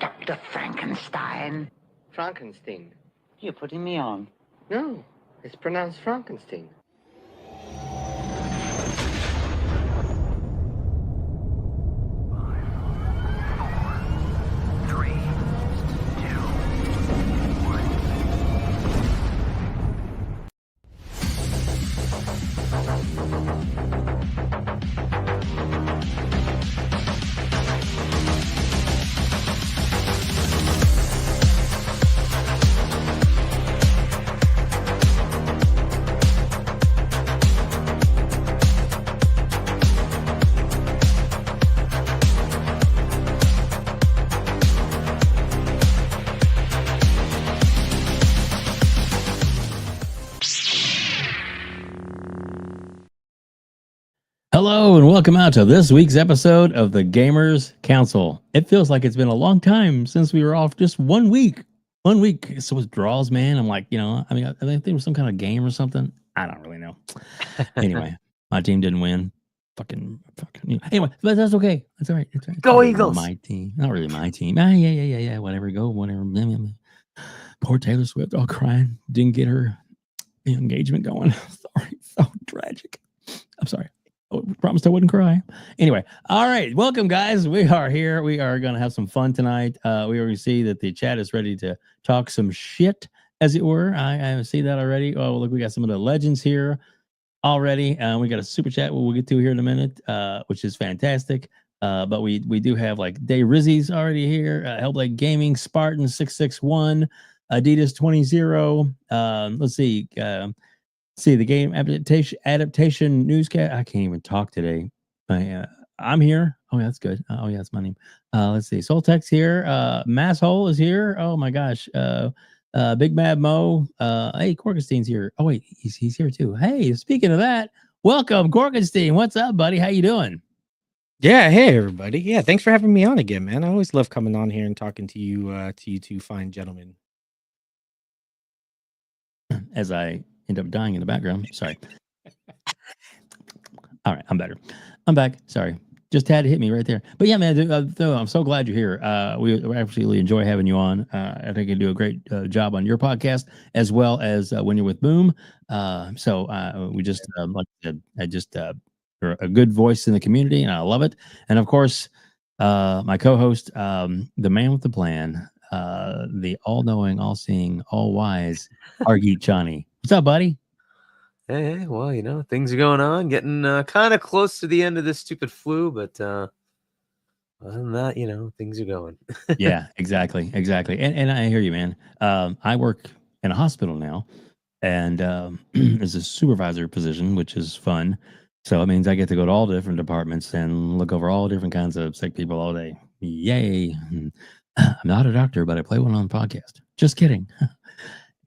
Dr. Frankenstein. Frankenstein. You're putting me on. No, it's pronounced Frankenstein. Hello and welcome out to this week's episode of the Gamers Council. It feels like it's been a long time since we were off, just 1 week. 1 week. So withdrawals, man. I'm like, I think there was some kind of game or something. I don't really know. Anyway, my team didn't win. Fucking. Anyway, but that's okay. That's all right. It's all right. Go Eagles. My team. Not really my team. Yeah. Whatever. Go. Whatever. Poor Taylor Swift. All crying. Didn't get her engagement going. Sorry. So tragic. I'm sorry. I promised I wouldn't cry. Anyway, all right. Welcome, guys. We are here. We are going to have some fun tonight. We already see that the chat is ready to talk some shit, as it were. I see that already. Oh, look, we got some of the legends here already. We got a super chat we'll get to here in a minute, which is fantastic. But we do have like Day Rizzy's already here. Hellblade Gaming, Spartan 661, Adidas 20. Let's see. See the game adaptation newscast. I can't even talk today. I'm here. Oh, yeah, that's good. Oh, yeah, that's my name. Let's see. Soltex here. Masshole is here. Oh my gosh. Big Mad Mo. Hey, Corkenstein's here. Oh wait, he's here too. Hey, speaking of that, welcome, Corkenstein. What's up, buddy? How you doing? Yeah, hey everybody. Yeah, thanks for having me on again, man. I always love coming on here and talking to you two fine gentlemen. As I end up dying in the background. Sorry. All right, I'm better. I'm back. Sorry. Just had to hit me right there. But yeah, man, I'm so glad you're here. We absolutely enjoy having you on. I think you do a great job on your podcast as well as when you're with Boom. We just, like I said, you're a good voice in the community, and I love it. And of course, my co-host, the man with the plan, the all-knowing, all-seeing, all-wise, Hargeet Chani. What's up, buddy? Hey, well, things are going on, getting kind of close to the end of this stupid flu, but other than that, things are going. Yeah, exactly. And I hear you, man. I work in a hospital now, and there's a supervisor position, which is fun. So it means I get to go to all the different departments and look over all different kinds of sick people all day. Yay. I'm not a doctor, but I play one on the podcast. Just kidding.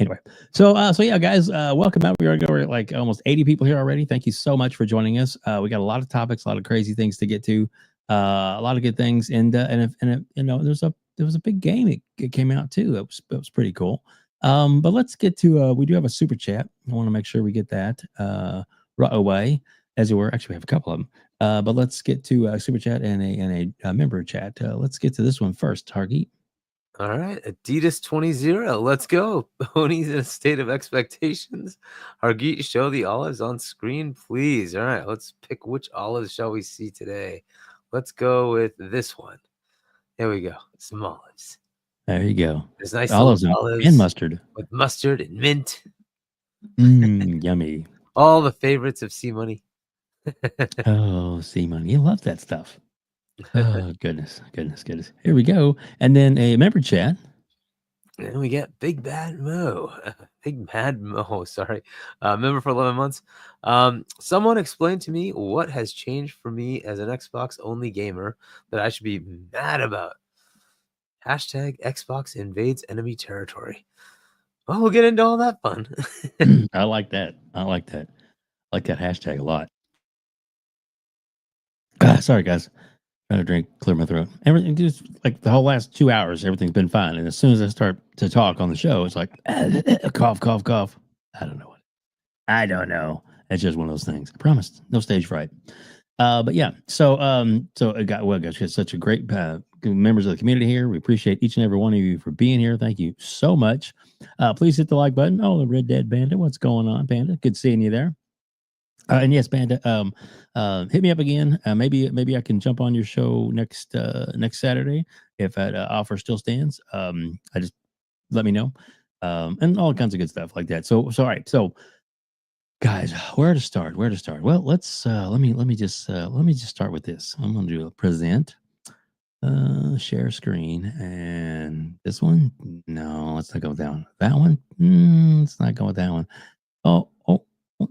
Anyway, so yeah, guys, welcome out. We're like almost 80 people here already. Thank you so much for joining us. We got a lot of topics, a lot of crazy things to get to, a lot of good things, and there was a big game it came out too. It was pretty cool. But let's get to we do have a super chat. I want to make sure we get that right away, as it were. Actually, we have a couple of them. But let's get to a super chat and a member chat. Let's get to this one first, Hargeet. All right, Adidas 20. Let's go. Ponies in a state of expectations. Hargeet, show the olives on screen, please. All right, let's pick which olives shall we see today. Let's go with this one. There we go. Some olives. There you go. There's nice olives and mustard. With mustard and mint. Yummy. All the favorites of C Money. Oh, C Money. You love that stuff. Oh, goodness. Here we go. And then a member chat. And we get Big Bad Mo. Sorry. Member for 11 months. Someone explain to me what has changed for me as an Xbox only gamer that I should be mad about. Hashtag Xbox invades enemy territory. Well, we'll get into all that fun. I like that. I like that hashtag a lot. Sorry, guys. Trying to drink, clear my throat. Everything just like the whole last 2 hours, everything's been fine. And as soon as I start to talk on the show, it's like cough. I don't know. It's just one of those things. I promised. No stage fright. But yeah. So it got such a great members of the community here. We appreciate each and every one of you for being here. Thank you so much. Please hit the like button. Oh, the Red Dead Bandit. What's going on, Panda? Good seeing you there. And yes, Panda, hit me up again. Maybe I can jump on your show next Saturday if that offer still stands. I just let me know, and all kinds of good stuff like that. So all right. So, guys, where to start? Well, let's let me just start with this. I'm going to do a present, share screen, and this one. No, let's not go with that one. That one. Let's not go with that one. Oh.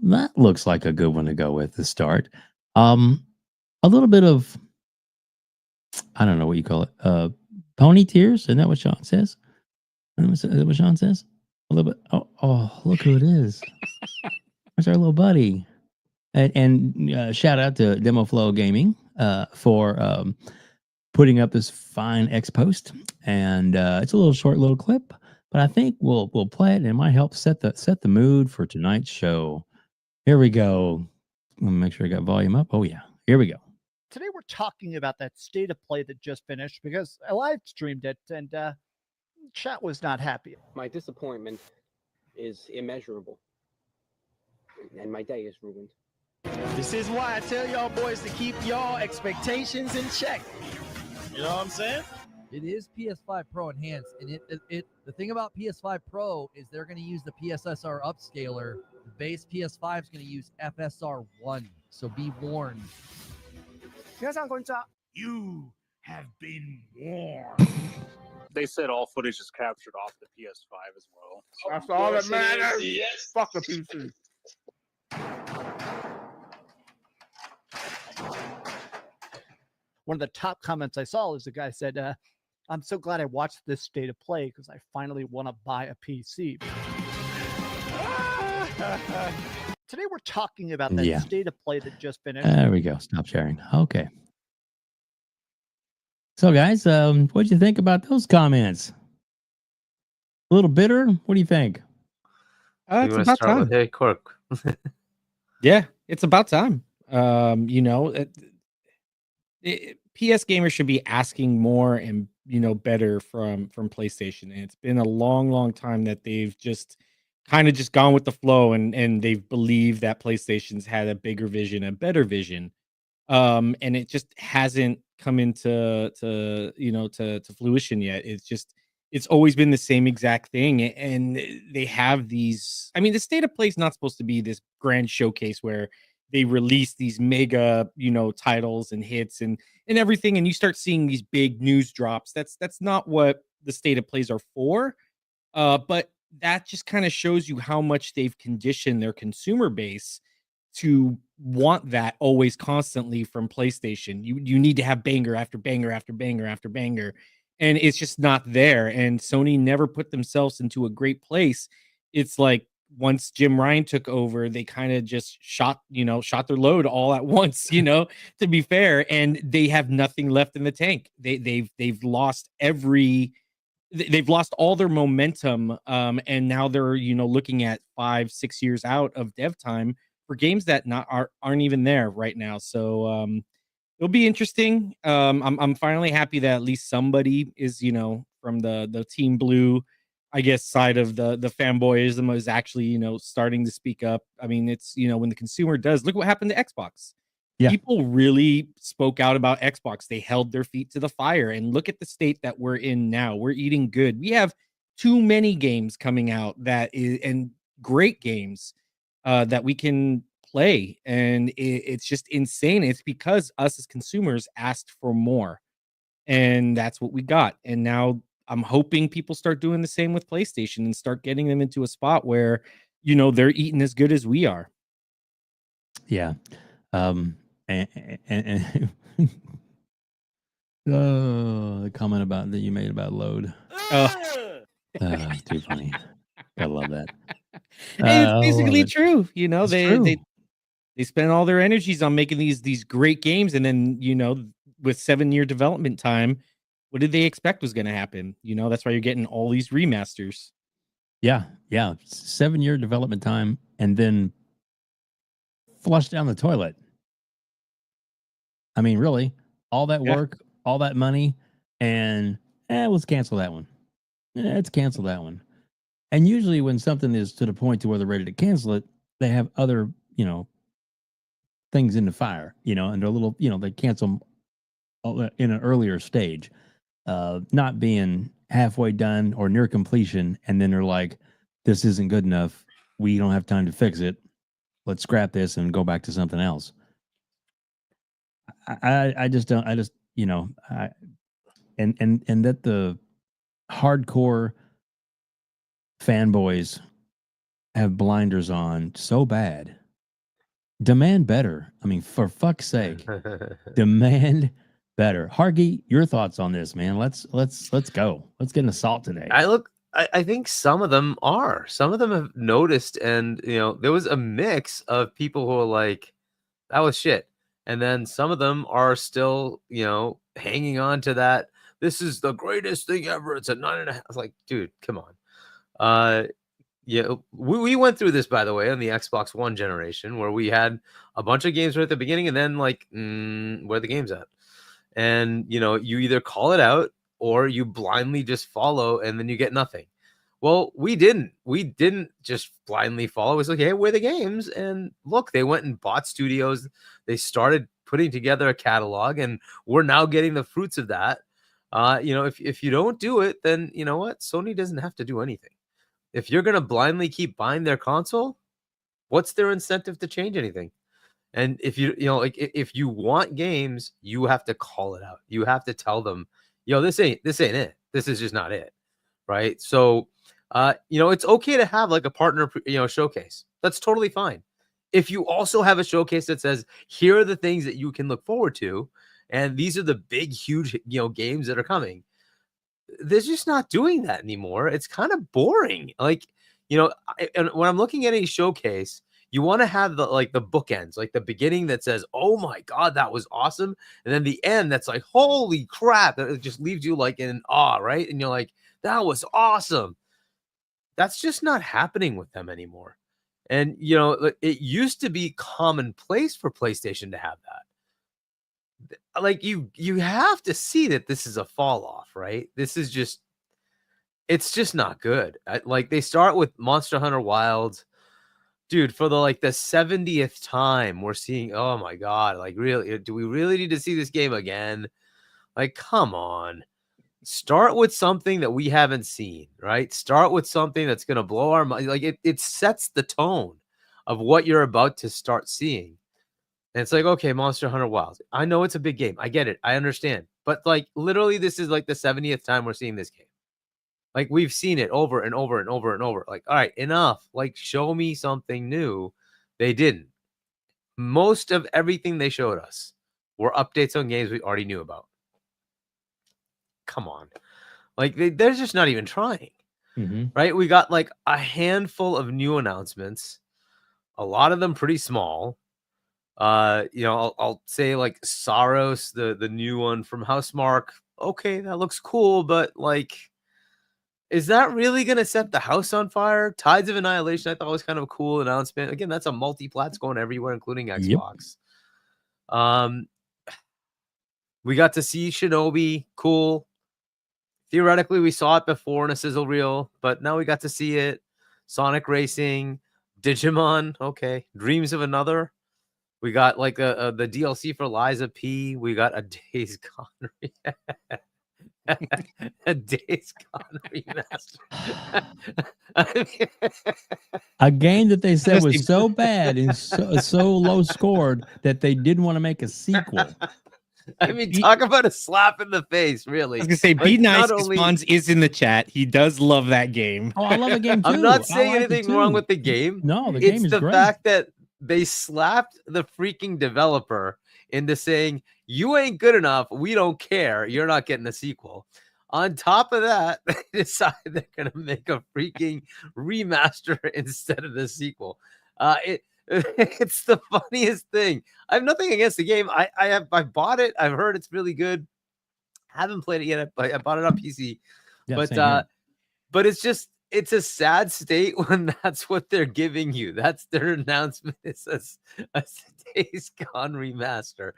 That looks like a good one to go with to start. A little bit of, I don't know what you call it, pony tears. Isn't that what Shaun says? Is that what Shaun says? A little bit. Oh, look who it is. There's our little buddy. And shout out to Demo Flow Gaming for putting up this fine X post. And it's a little short little clip, but I think we'll play it and it might help set the mood for tonight's show. Here we go. Let me make sure I got volume up. Oh, yeah. Here we go. Today we're talking about that state of play that just finished because I live streamed it and chat was not happy. My disappointment is immeasurable. And my day is ruined. This is why I tell y'all boys to keep y'all expectations in check. You know what I'm saying? It is PS5 Pro enhanced, and the thing about PS5 Pro is they're going to use the PSSR upscaler. The base PS5 is going to use FSR 1, so be warned. You have been warned. They said all footage is captured off the PS5 as well. That's all that matters. Yes. Fuck the PC. One of the top comments I saw is the guy said, I'm so glad I watched this state of play because I finally want to buy a PC. Today we're talking about that state of play that just finished. There we go. Stop sharing. Okay. So, guys, what'd you think about those comments? A little bitter? What do you think? It's about time. Hey, Cork. Yeah, it's about time. You know, PS gamers should be asking more and better from PlayStation. And it's been a long time that they've just kind of just gone with the flow and they've believed that PlayStation's had a bigger vision, a better vision. And it just hasn't come into to fruition yet. It's always been the same exact thing. And they have these, I mean, the state of play is not supposed to be this grand showcase where they release these mega, titles and hits and everything. And you start seeing these big news drops. That's not what the state of plays are for. But that just kind of shows you how much they've conditioned their consumer base to want that always constantly from PlayStation. You need to have banger after banger after banger after banger. And it's just not there. And Sony never put themselves into a great place. It's like once Jim Ryan took over, they kind of just shot their load all at once, to be fair. And they have nothing left in the tank. They've lost they've lost all their momentum. And now they're, looking at 5-6 years out of dev time for games that aren't even there right now. So it'll be interesting. I'm finally happy that at least somebody is, from the Team Blue, I guess, side of the fanboyism is actually, starting to speak up. I mean, it's, when the consumer does, look what happened to Xbox. Yeah. People really spoke out about Xbox. They held their feet to the fire, and look at the state that we're in now. We're eating good. We have too many games coming out and great games that we can play. And it's just insane. It's because us as consumers asked for more, and that's what we got. And now I'm hoping people start doing the same with PlayStation and start getting them into a spot where, they're eating as good as we are. Yeah. And the comment about that you made about load. It's too funny. I love that. Hey, it's basically true. True. They spend all their energies on making these great games, and then with 7-year development time, what did they expect was going to happen? That's why you're getting all these remasters. Yeah. 7-year development time, and then flush down the toilet. I mean, really, all that work, all that money, and let's cancel that one. Let's cancel that one. And usually when something is to the point to where they're ready to cancel it, they have other, things in the fire, and they're a little, they cancel them in an earlier stage, not being halfway done or near completion. And then they're like, this isn't good enough. We don't have time to fix it. Let's scrap this and go back to something else. I just don't, and that the hardcore fanboys have blinders on so bad. Demand better. I mean, for fuck's sake, demand better. Hargeet, your thoughts on this, man? Let's go. Let's get an assault today. I think some of them are. Some of them have noticed, and there was a mix of people who are like, that was shit. And then some of them are still, hanging on to that. This is the greatest thing ever. It's a 9.5. I was like, dude, come on. Yeah, we went through this, by the way, on the Xbox One generation, where we had a bunch of games right at the beginning, and then like, where are the games at? And you either call it out or you blindly just follow, and then you get nothing. Well, we didn't just blindly follow. It was like, hey, where are the games? And look, they went and bought studios. They started putting together a catalog, and we're now getting the fruits of that. If you don't do it, then you know what? Sony doesn't have to do anything. If you're going to blindly keep buying their console, what's their incentive to change anything? And if if you want games, you have to call it out. You have to tell them, this ain't it. This is just not it. Right. So, it's okay to have like a partner, showcase. That's totally fine. If you also have a showcase that says, here are the things that you can look forward to, and these are the big, huge, games that are coming. They're just not doing that anymore. It's kind of boring. Like, and when I'm looking at a showcase, you want to have the bookends, like the beginning that says, oh my God, that was awesome. And then the end that's like, holy crap. That just leaves you like in awe, right? And you're like, that was awesome. That's just not happening with them anymore. And, it used to be commonplace for PlayStation to have that. Like you have to see that this is a fall off, right? This is just, it's just not good. Like they start with Monster Hunter Wilds, dude, for the 70th time we're seeing, oh my God, like really, do we really need to see this game again? Like, come on, start with something that we haven't seen, right? Start with something that's going to blow our mind. Like it sets the tone of what you're about to start seeing. And it's like, okay, Monster Hunter Wilds. I know it's a big game. I get it. I understand. But literally, this is the 70th time we're seeing this game. Like we've seen it over and over and over and over. Like, all right, enough. Like, show me something new. They didn't. Most of everything they showed us were updates on games we already knew about. Come on. Like they're just not even trying. Mm-hmm. Right? We got a handful of new announcements. A lot of them pretty small. I'll say Saros, the new one from Housemarque. Okay, that looks cool, but is that really gonna set the house on fire? Tides of Annihilation, I thought was kind of a cool announcement. Again, that's a multi-plats going everywhere, including Xbox. Yep. We got to see Shinobi, cool. Theoretically, we saw it before in a sizzle reel, but now we got to see it. Sonic Racing, Digimon, okay. Dreams of Another. We got the DLC for Liza P. We got a Days Gone a Days Gone remaster. A game that they said was so bad and so low scored that they didn't want to make a sequel. I mean, talk about a slap in the face, really. I was gonna say, Be Nice Response is in the chat. He does love that game. Oh, I love the game too. I'm not saying anything wrong with the game. No, the game is great. It's the fact that they slapped the freaking developer into saying, you ain't good enough. We don't care. You're not getting a sequel. On top of that, they decide they're going to make a freaking remaster instead of the sequel. It's the funniest thing. I have nothing against the game. I bought it. I've heard it's really good. Haven't played it yet. I bought it on PC. Yeah, but it's just, it's a sad state when that's what they're giving you. That's their announcement. It says a Days Gone remaster.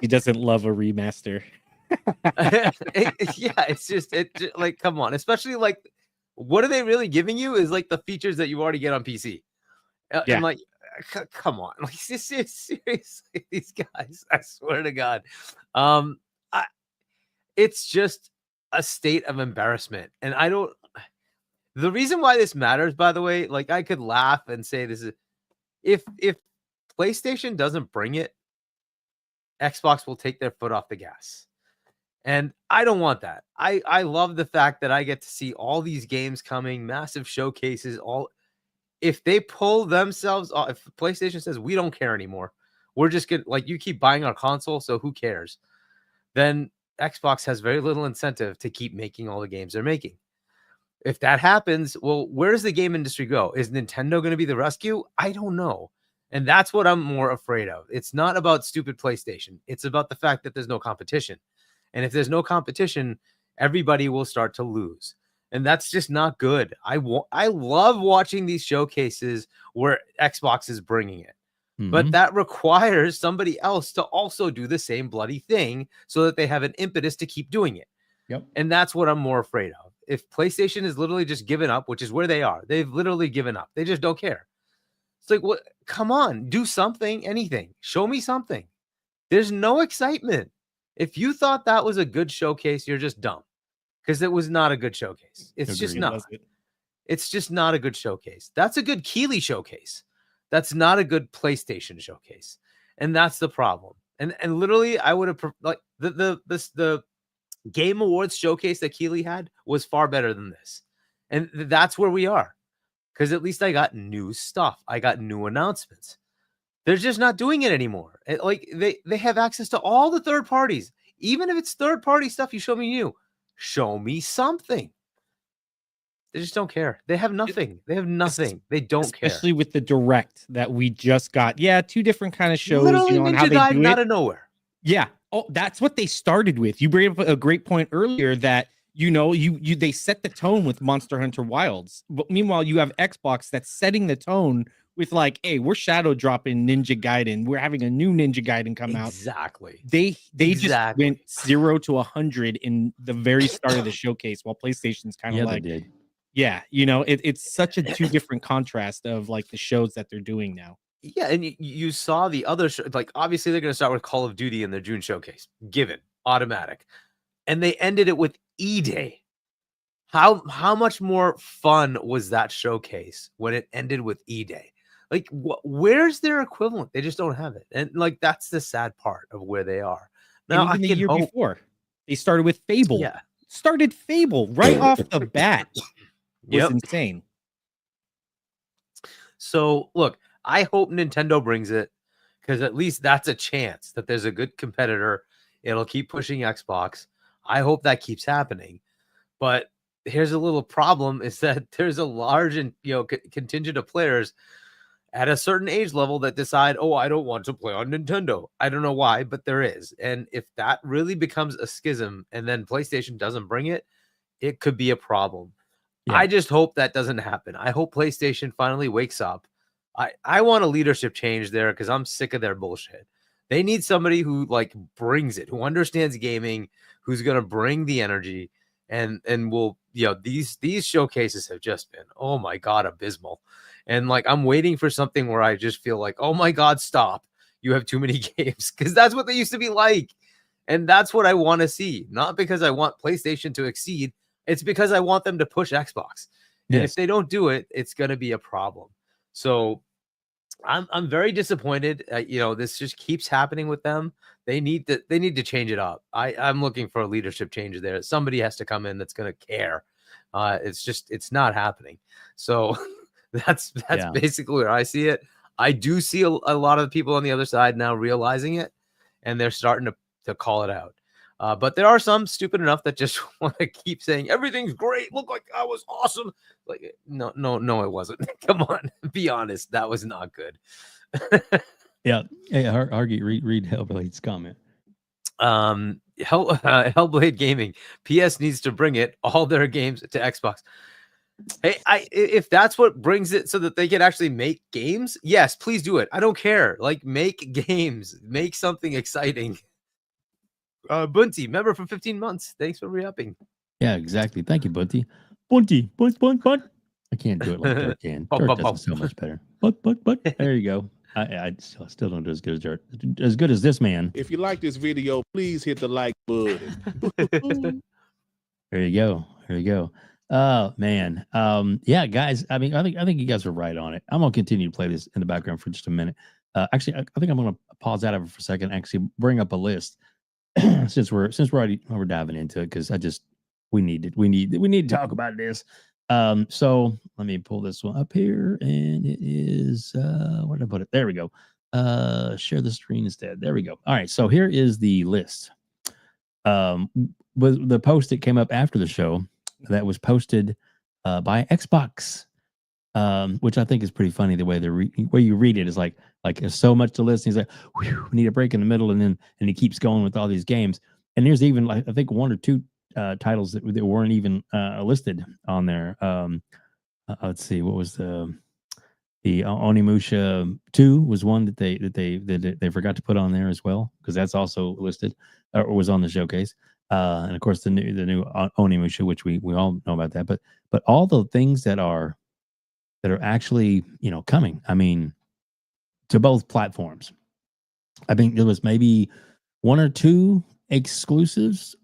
He doesn't love a remaster. Yeah, it's just like, come on, especially like, what are they really giving you is like the features that you already get on PC. Yeah. And like, come on, like seriously, these guys, I swear to God, it's just a state of embarrassment. And I don't. The reason why this matters, by the way, like I could laugh and say this is if PlayStation doesn't bring it, Xbox will take their foot off the gas. And I don't want that. I love the fact that I get to see all these games coming, massive showcases, all. If they pull themselves off, if PlayStation says we don't care anymore, we're just gonna, like, you keep buying our console, so who cares? Then Xbox has very little incentive to keep making all the games they're making. If that happens, well, where does the game industry go? Is Nintendo going to be the rescue? I don't know. And that's what I'm more afraid of. It's not about stupid PlayStation. It's about the fact that there's no competition. And if there's no competition, everybody will start to lose. And that's just not good. I love watching these showcases where Xbox is bringing it. But that requires somebody else to also do the same bloody thing so that they have an impetus to keep doing it. Yep. And that's what I'm more afraid of. If PlayStation is literally just given up, which is where they are, they've literally given up. They just don't care. It's like, what? Come on, do something, anything. Show me something. There's no excitement. If you thought that was a good showcase, you're just dumb. Because it was not a good showcase. It's just not. It's just not a good showcase. That's a good Keighley showcase. That's not a good PlayStation showcase. And that's the problem. And literally, I would have like the Game Awards showcase that Keighley had was far better than this. And that's where we are. Because at least I got new stuff. I got new announcements. They're just not doing it anymore. Like they have access to all the third parties. Even if it's third party stuff, you show me new. Show me something. They just don't care. They have nothing. They have nothing. They don't care. Especially with the direct that we just got. Yeah, two different kind of shows. Literally, you know, and Ninja how they Gaiden do out it. of nowhere. Yeah. Oh, that's what they started with. You bring up a great point earlier that, you know, they set the tone with Monster Hunter Wilds. But meanwhile, you have Xbox that's setting the tone with like, hey, we're shadow dropping Ninja Gaiden. We're having a new Ninja Gaiden come out. Exactly. They just went 0 to 100 in the very start of the showcase, while PlayStation's kind of like, they did. yeah, you know, it's such a two different contrast of like the shows that they're doing now. Yeah, and you saw the other like obviously they're going to start with Call of Duty in their June showcase, given automatic, and they ended it with E-Day. How much more fun was that showcase when it ended with E-Day? Like, where's their equivalent? They just don't have it, and like that's the sad part of where they are now. And even the year before, they started with Fable. Yeah, started Fable right off the bat. Was insane. So look, I hope Nintendo brings it, because at least that's a chance that there's a good competitor. It'll keep pushing Xbox. I hope that keeps happening. But here's a little problem: is that there's a large and contingent of players at a certain age level that decide, oh, I don't want to play on Nintendo. I don't know why, but there is. And if that really becomes a schism and then PlayStation doesn't bring it, it could be a problem. Yeah. I just hope that doesn't happen. I hope PlayStation finally wakes up. I want a leadership change there, because I'm sick of their bullshit. They need somebody who like brings it, who understands gaming, who's going to bring the energy, and will, these showcases have just been, oh my God, abysmal. And like, I'm waiting for something where I just feel like, oh my God, stop. You have too many games, because that's what they used to be like. And that's what I want to see. Not because I want PlayStation to exceed. It's because I want them to push Xbox. And if they don't do it, it's going to be a problem. So I'm very disappointed. This just keeps happening with them. They need to change it up. I'm looking for a leadership change there. Somebody has to come in that's going to care. It's not happening. So that's basically where I see it. I do see a lot of people on the other side now realizing it, and they're starting to call it out. But there are some stupid enough that just want to keep saying everything's great. Look, like I was awesome. Like, no, it wasn't. Come on, be honest. That was not good. Yeah. Hey, Hargeet, read Hellblade's comment. Hellblade Gaming. PS needs to bring all their games to Xbox. Hey, if that's what brings it so that they can actually make games, yes, please do it. I don't care. Like, make games. Make something exciting. Bunty, member for 15 months. Thanks for re-upping. Yeah, exactly. Thank you, Bunty. Bunty, bunt. I can't do it like Dirt can. Bump, Dirt bump, does it bump. so much better. But there you go. I still don't do as good as Dirt. As good as this man. If you like this video, please hit the like button. There you go. There you go. Oh man. Yeah, guys. I mean, I think you guys are right on it. I'm gonna continue to play this in the background for just a minute. Actually, I think I'm gonna pause out of it for a second. Actually, bring up a list since we're diving into it because we need to talk about this. So let me pull this one up here, and it is where did I put it? There we go. Share the screen instead. There we go. All right. So here is the list. With the post that came up after the show that was posted by Xbox, which I think is pretty funny. The way where you read it is like there's so much to list. He's like, we need a break in the middle, and he keeps going with all these games. And there's even like I think one or two titles that weren't even listed on there. Let's see, what was the Onimusha 2 was one that they forgot to put on there as well because that's also listed or was on the showcase. And of course the new Onimusha, which we all know about that, but all the things that are actually coming. I mean, to both platforms. I think there was maybe one or two exclusives,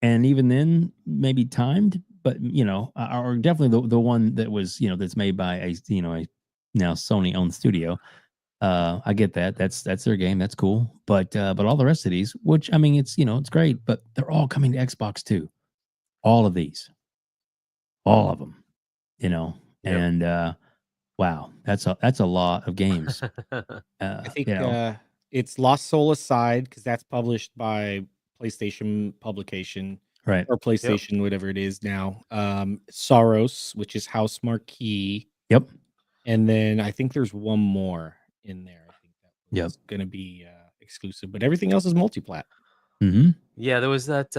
and even then maybe timed, but or definitely the one that was that's made by a now Sony owned studio. I get that. That's their game. That's cool. But all the rest of these, which I mean, it's it's great, but they're all coming to Xbox too. All of these, all of them, Yep. and wow, that's a lot of games. I think it's Lost Soul Aside because that's published by PlayStation publication, right? Or PlayStation, whatever it is now. Soros, which is House Marquee. Yep. And then I think there's one more in there. I think that was Yep. going to be exclusive, but everything else is multiplat. Mm-hmm. Yeah, there was that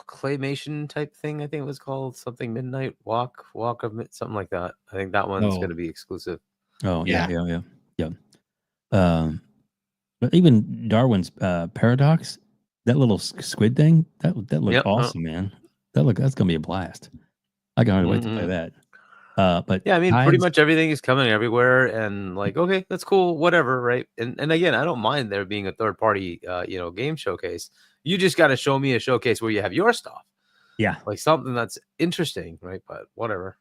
claymation type thing. I think it was called something Midnight Walk of something like that. I think that one's going to be exclusive. Oh yeah. But even Darwin's Paradox, that little squid thing, that looked awesome, man. That's gonna be a blast. I can't wait to play that. But yeah, I mean, pretty much everything is coming everywhere, and like, okay, that's cool, whatever, right? And again, I don't mind there being a third party, game showcase. You just got to show me a showcase where you have your stuff. Yeah, like something that's interesting, right? But whatever.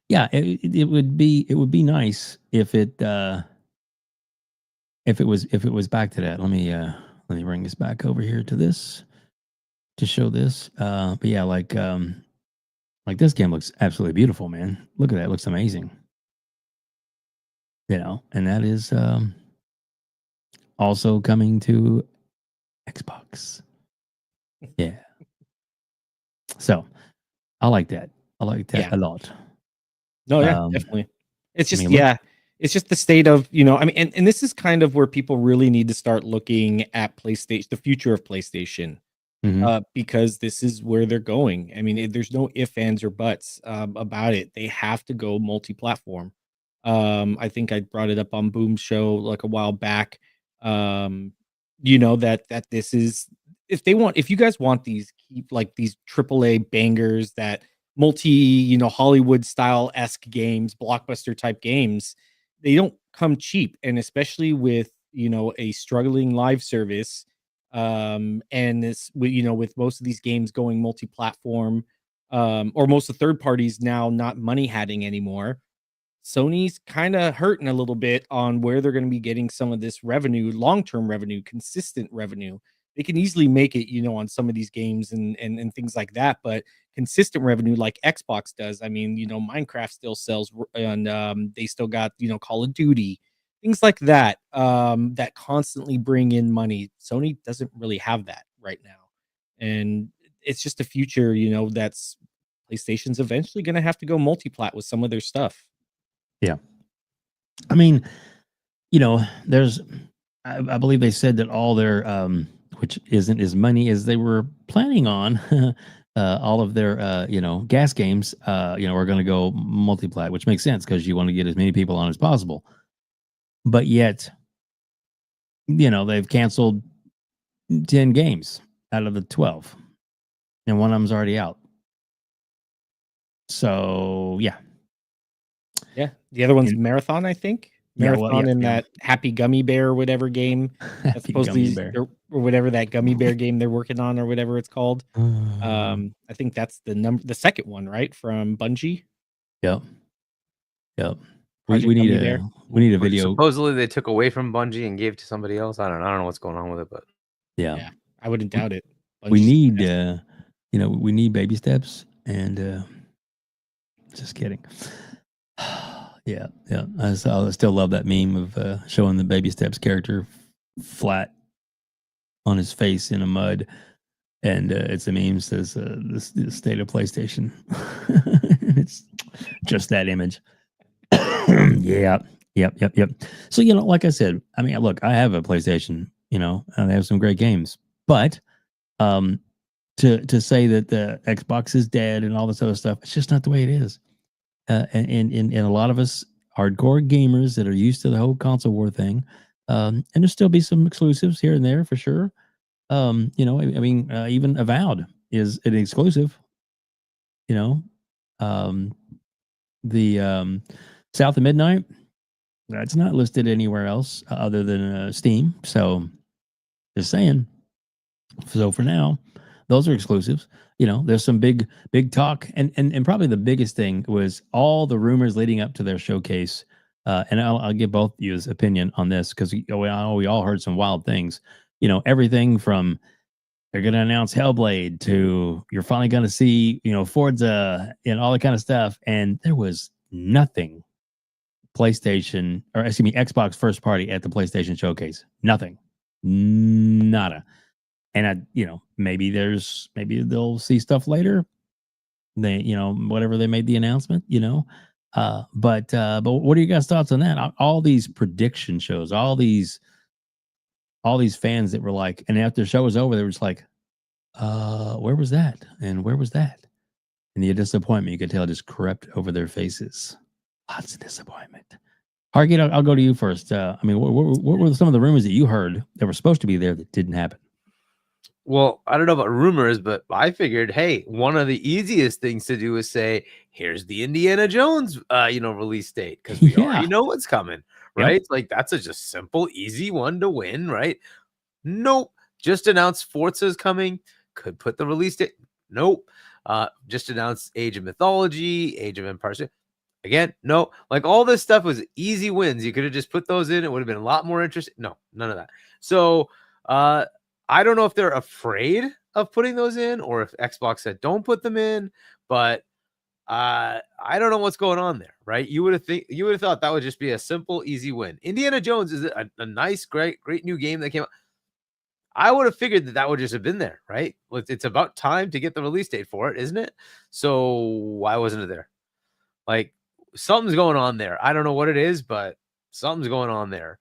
Yeah, it would be nice if it was back to that. Let me bring this back over here to this to show this. But yeah, like this game looks absolutely beautiful, man. Look at that, it looks amazing. And that is also coming to Xbox. Yeah. So I like that. I like that a lot. No, yeah, definitely. It's just it's just the state of, I mean, and this is kind of where people really need to start looking at PlayStation, the future of PlayStation, because this is where they're going. I mean, there's no ifs, ands, or buts about it. They have to go multi-platform. I think I brought it up on Boom's show like a while back. That this is, if you guys want these AAA bangers, that multi, Hollywood style esque games, blockbuster type games, they don't come cheap. And especially with, a struggling live service, and this, with most of these games going multi-platform, or most of the third parties now not money hatting anymore, Sony's kind of hurting a little bit on where they're going to be getting some of this revenue, long-term revenue, consistent revenue. They can easily make it, on some of these games and things like that, but consistent revenue like Xbox does. I mean, Minecraft still sells, and they still got, Call of Duty, things like that, that constantly bring in money. Sony doesn't really have that right now. And it's just a future, that's PlayStation's eventually going to have to go multi-plat with some of their stuff. Yeah. I mean, there's, I believe they said that all their, which isn't as many as they were planning on, all of their, gas games, are going to go multi-plat, which makes sense because you want to get as many people on as possible. But yet, they've canceled 10 games out of the 12, and one of them's already out. So yeah, The other one's Marathon, I think. Yeah, well, Marathon and yeah. that Happy Gummy Bear or whatever game. That's Happy supposedly Gummy Bear. or whatever that gummy bear game they're working on or whatever it's called. I think that's the second one, right? From Bungie. Yep. We Project need Gummy a Bear. video. Supposedly they took away from Bungie and gave to somebody else. I don't know what's going on with it, but Yeah. I wouldn't doubt it. We Bungie's need the best. we need baby steps, and just kidding. Yeah. I still love that meme of showing the baby steps character flat on his face in a mud, and it's a meme says the state of PlayStation. It's just that image. Yep. So like I said, I mean, look, I have a PlayStation, and they have some great games, but to say that the Xbox is dead and all this other stuff, it's just not the way it is. And a lot of us hardcore gamers that are used to the whole console war thing, and there'll still be some exclusives here and there for sure. Even Avowed is an exclusive. The South of Midnight, that's not listed anywhere else other than Steam. So just saying. So for now, those are exclusives. There's some big talk, and probably the biggest thing was all the rumors leading up to their showcase. And I'll give both of you's opinion on this because we all heard some wild things. Everything from they're going to announce Hellblade to you're finally going to see Forza and all that kind of stuff, and there was nothing Xbox first party at the PlayStation showcase. Nothing, nada. And maybe they'll see stuff later. They, whatever they made the announcement, but what are you guys' thoughts on that? All these prediction shows, all these fans that were like, and after the show was over, they were just like, where was that? And where was that? And the disappointment you could tell just crept over their faces. Lots of disappointment. Hargeet, I'll go to you first. What were some of the rumors that you heard that were supposed to be there that didn't happen? Well, I don't know about rumors, but I figured, hey, one of the easiest things to do is say, here's the Indiana Jones, release date, because we already know what's coming, right? Yep. Like, that's a just simple, easy one to win, right? Nope. Just announced Forza's coming. Could put the release date. Nope. Just announced Age of Mythology, Age of Empires. Again, no. Like, all this stuff was easy wins. You could have just put those in. It would have been a lot more interesting. No, none of that. So, I don't know if they're afraid of putting those in or if Xbox said don't put them in, but I don't know what's going on there, right? You would have thought that would just be a simple, easy win. Indiana Jones is a nice, great new game that came out. I would have figured that would just have been there, right? It's about time to get the release date for it, isn't it? So why wasn't it there? Like, something's going on there. I don't know what it is, but something's going on there.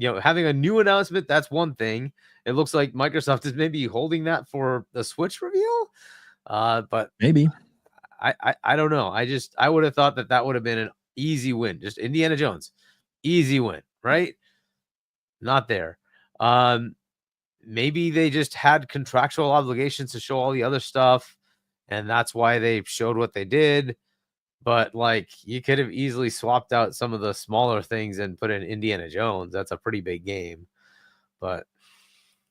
Having a new announcement, that's one thing. It looks like Microsoft is maybe holding that for the Switch reveal. But maybe. I don't know. I would have thought that would have been an easy win. Just Indiana Jones. Easy win, right? Not there. Maybe they just had contractual obligations to show all the other stuff, and that's why they showed what they did. But like, you could have easily swapped out some of the smaller things and put in Indiana Jones. That's a pretty big game. But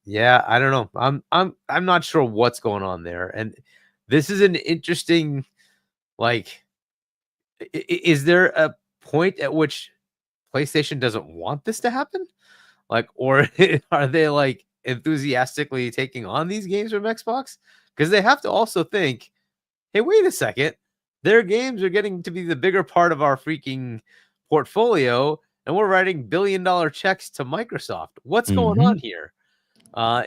yeah, I don't know. I'm not sure what's going on there. And this is an interesting, like, is there a point at which PlayStation doesn't want this to happen? Like, or are they like enthusiastically taking on these games from Xbox? Because they have to also think, hey, wait a second. Their games are getting to be the bigger part of our freaking portfolio, and we're writing billion-dollar checks to Microsoft. What's going on here?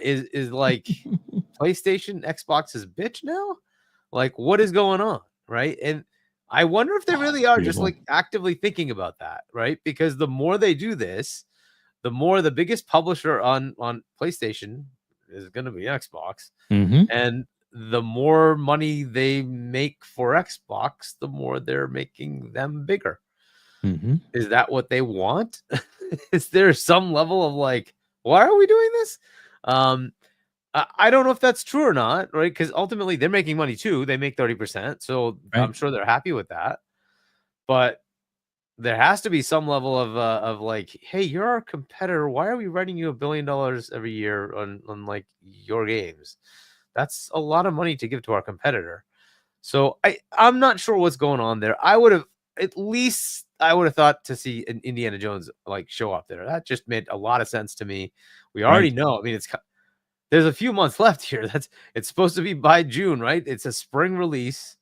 Is like PlayStation Xbox's bitch now? Like, what is going on, right? And I wonder if they really are just like actively thinking about that, right? Because the more they do this, the more the biggest publisher on PlayStation is going to be Xbox, and the more money they make for Xbox, the more they're making them bigger. Is that what they want? Is there some level of like, Why are we doing this? I don't know if that's true or not, right? Because ultimately they're making money too. They make 30%, so I'm Right. sure they're happy with that. But there has to be some level of like, hey, you're our competitor. Why are we writing you $1 billion every year on like your games? That's a lot of money to give to our competitor. So I'm not sure what's going on there. I would have thought to see an Indiana Jones like show up there. That just made a lot of sense to me. We already Right. know. I mean, there's a few months left here. It's supposed to be by June, right? It's a spring release.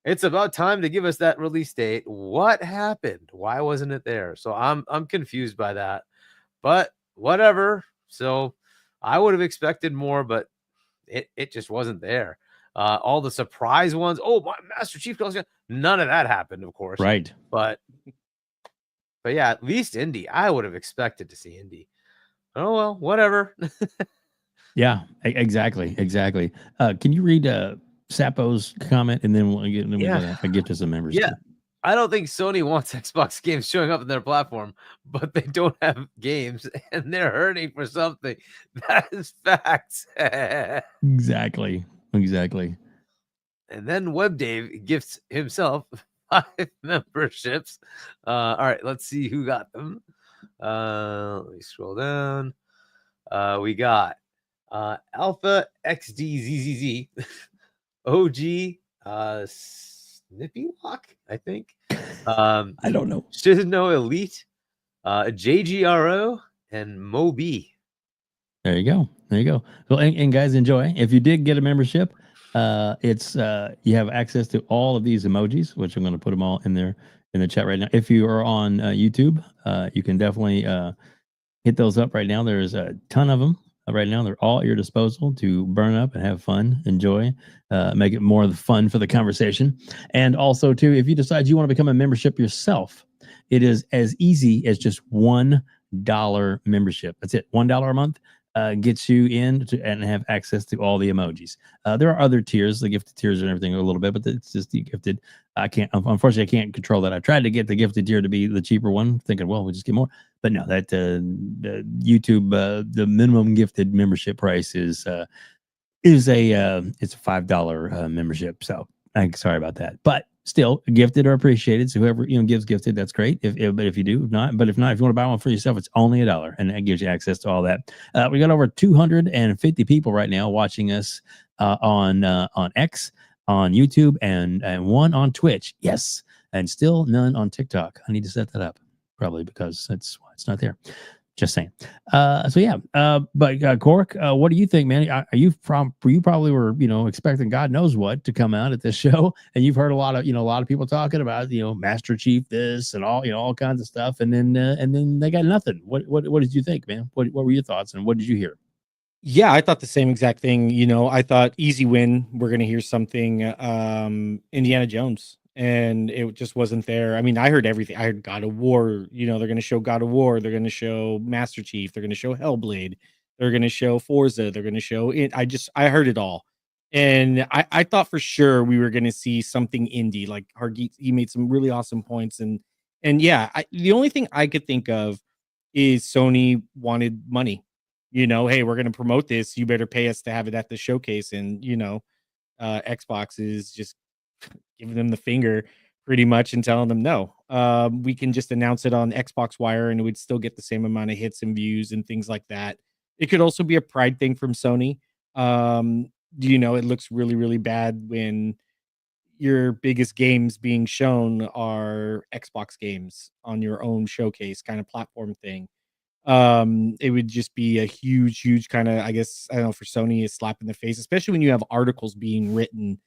It's about time to give us that release date. What happened? Why wasn't it there? So I'm confused by that. But whatever. So I would have expected more, but it just wasn't there. All the surprise ones. Oh, my Master Chief calls you. None of that happened, of course. Right. But yeah, at least Indy. I would have expected to see Indy. Oh well, whatever. Yeah, exactly. Can you read Sapo's comment, and then we'll get to some members. Yeah. Too. I don't think Sony wants Xbox games showing up in their platform, but they don't have games and they're hurting for something. That is facts. Exactly. And then WebDave gifts himself 5 memberships. All right, let's see who got them. Let me scroll down. We got Alpha XDZZZ, OG, Snippy Lock, I think. I don't know. Shizno Elite, JGRO, and Moby. There you go. Well, and guys, enjoy. If you did get a membership, it's you have access to all of these emojis, which I'm going to put them all in there in the chat right now. If you are on YouTube, you can definitely hit those up right now. There's a ton of them right now. They're all at your disposal to burn up and have fun, enjoy, make it more fun for the conversation. And also, too, if you decide you want to become a membership yourself, it is as easy as just $1 membership. That's it. $1 a month gets you in and have access to all the emojis. There are other tiers, the gifted tiers and everything a little bit, but it's just the gifted. Unfortunately, I can't control that. I tried to get the gifted tier to be the cheaper one, thinking, well, we'll just get more. But no, that YouTube, the minimum gifted membership price is a $5 membership. So I'm sorry about that, but still gifted or appreciated. So whoever gives gifted, that's great. But if you do, if you want to buy one for yourself, it's only $1, and that gives you access to all that. We got over 250 people right now watching us on X, on YouTube, and one on Twitch. Yes, and still none on TikTok. I need to set that up, probably because it's not there. Just saying. But Cork, what do you think, man? You probably were, expecting God knows what to come out at this show, and you've heard a lot of people talking about, Master Chief this and all, all kinds of stuff, and then they got nothing. What did you think, man? What were your thoughts, and what did you hear? Yeah, I thought the same exact thing. I thought easy win. We're gonna hear something Indiana Jones. And it just wasn't there. I mean, I heard everything. I heard God of War. They're going to show God of War. They're going to show Master Chief. They're going to show Hellblade. They're going to show Forza. They're going to show it. I heard it all. And I thought for sure we were going to see something indie. Like Hargeet, he made some really awesome points. And yeah, the only thing I could think of is Sony wanted money. Hey, we're going to promote this. You better pay us to have it at the showcase. And, Xbox is just giving them the finger pretty much and telling them no. We can just announce it on Xbox Wire and we'd still get the same amount of hits and views and things like that. It could also be a pride thing from Sony. It looks really, really bad when your biggest games being shown are Xbox games on your own showcase kind of platform thing. It would just be a huge kind of, I guess, I don't know, for Sony, a slap in the face, especially when you have articles being written,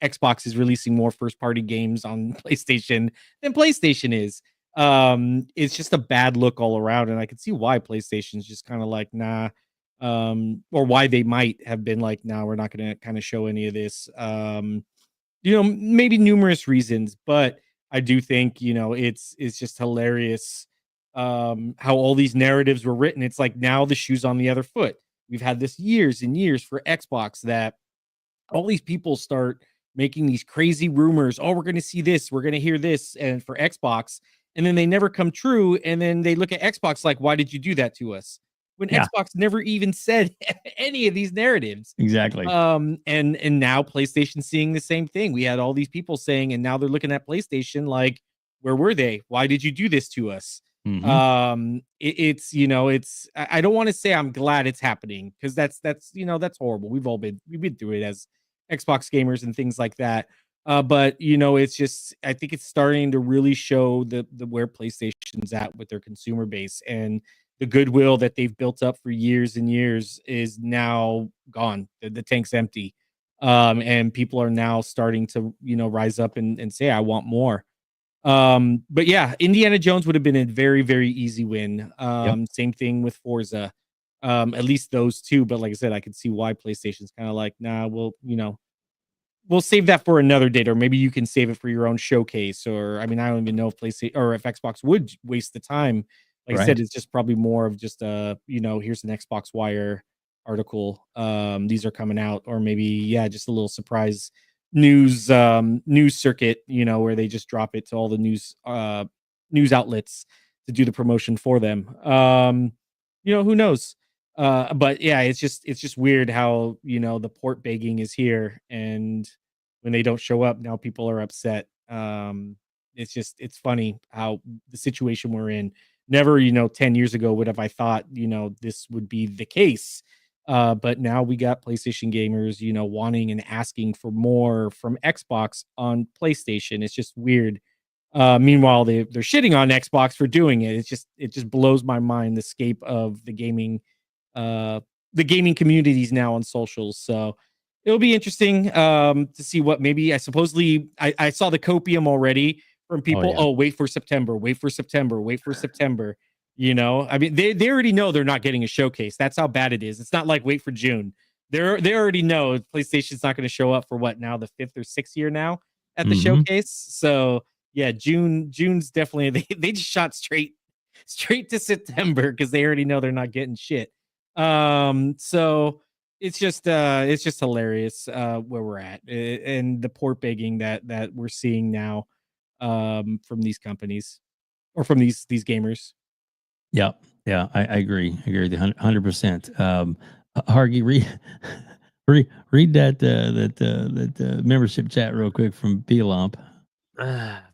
Xbox is releasing more first party games on PlayStation than PlayStation is. It's just a bad look all around. And I can see why PlayStation's just kind of like, nah, or why they might have been like, nah, we're not going to kind of show any of this. Maybe numerous reasons, but I do think, it's just hilarious how all these narratives were written. It's like now the shoe's on the other foot. We've had this years and years for Xbox that all these people start making these crazy rumors. Oh, we're going to see this. We're going to hear this. And for Xbox, and then they never come true. And then they look at Xbox like, why did you do that to us? When Xbox never even said any of these narratives. Exactly. And now PlayStation's seeing the same thing. We had all these people saying, and now they're looking at PlayStation like, where were they? Why did you do this to us? It's I don't want to say I'm glad it's happening, because that's horrible. We've been through it as Xbox gamers and things like that. But it's just, I think it's starting to really show the where PlayStation's at with their consumer base, and the goodwill that they've built up for years and years is now gone. The tank's empty. And people are now starting to, rise up and say, I want more. But yeah, Indiana Jones would have been a very, very easy win. Same thing with Forza. At least those two. But like I said, I could see why PlayStation's kind of like, nah, we'll save that for another date, or maybe you can save it for your own showcase. Or, I mean, I don't even know if PlayStation or if Xbox would waste the time. Like I said, it's just probably more of just here's an Xbox Wire article. These are coming out, or maybe just a little surprise news circuit, where they just drop it to all the news outlets to do the promotion for them. Who knows? But yeah, it's just weird how the port begging is here, and when they don't show up, now people are upset. It's funny how the situation we're in. Never 10 years ago would have I thought this would be the case. But now we got PlayStation gamers wanting and asking for more from Xbox on PlayStation. It's just weird. Meanwhile, they're shitting on Xbox for doing it. It just blows my mind, the scape of the gaming communities now on socials. So it'll be interesting to see what maybe I saw the copium already from people. Wait for September. I mean, they already know they're not getting a showcase. That's how bad it is. It's not like wait for June. They already know PlayStation's not going to show up for what now, the 5th or 6th year now at the showcase. So yeah, June's definitely they just shot straight to September because they already know they're not getting shit. So it's just hilarious where we're at, and the port begging that we're seeing now from these companies or from these gamers. Yeah, I agree. I agree with you 100%. Hargee, read that membership chat real quick from P-Lump.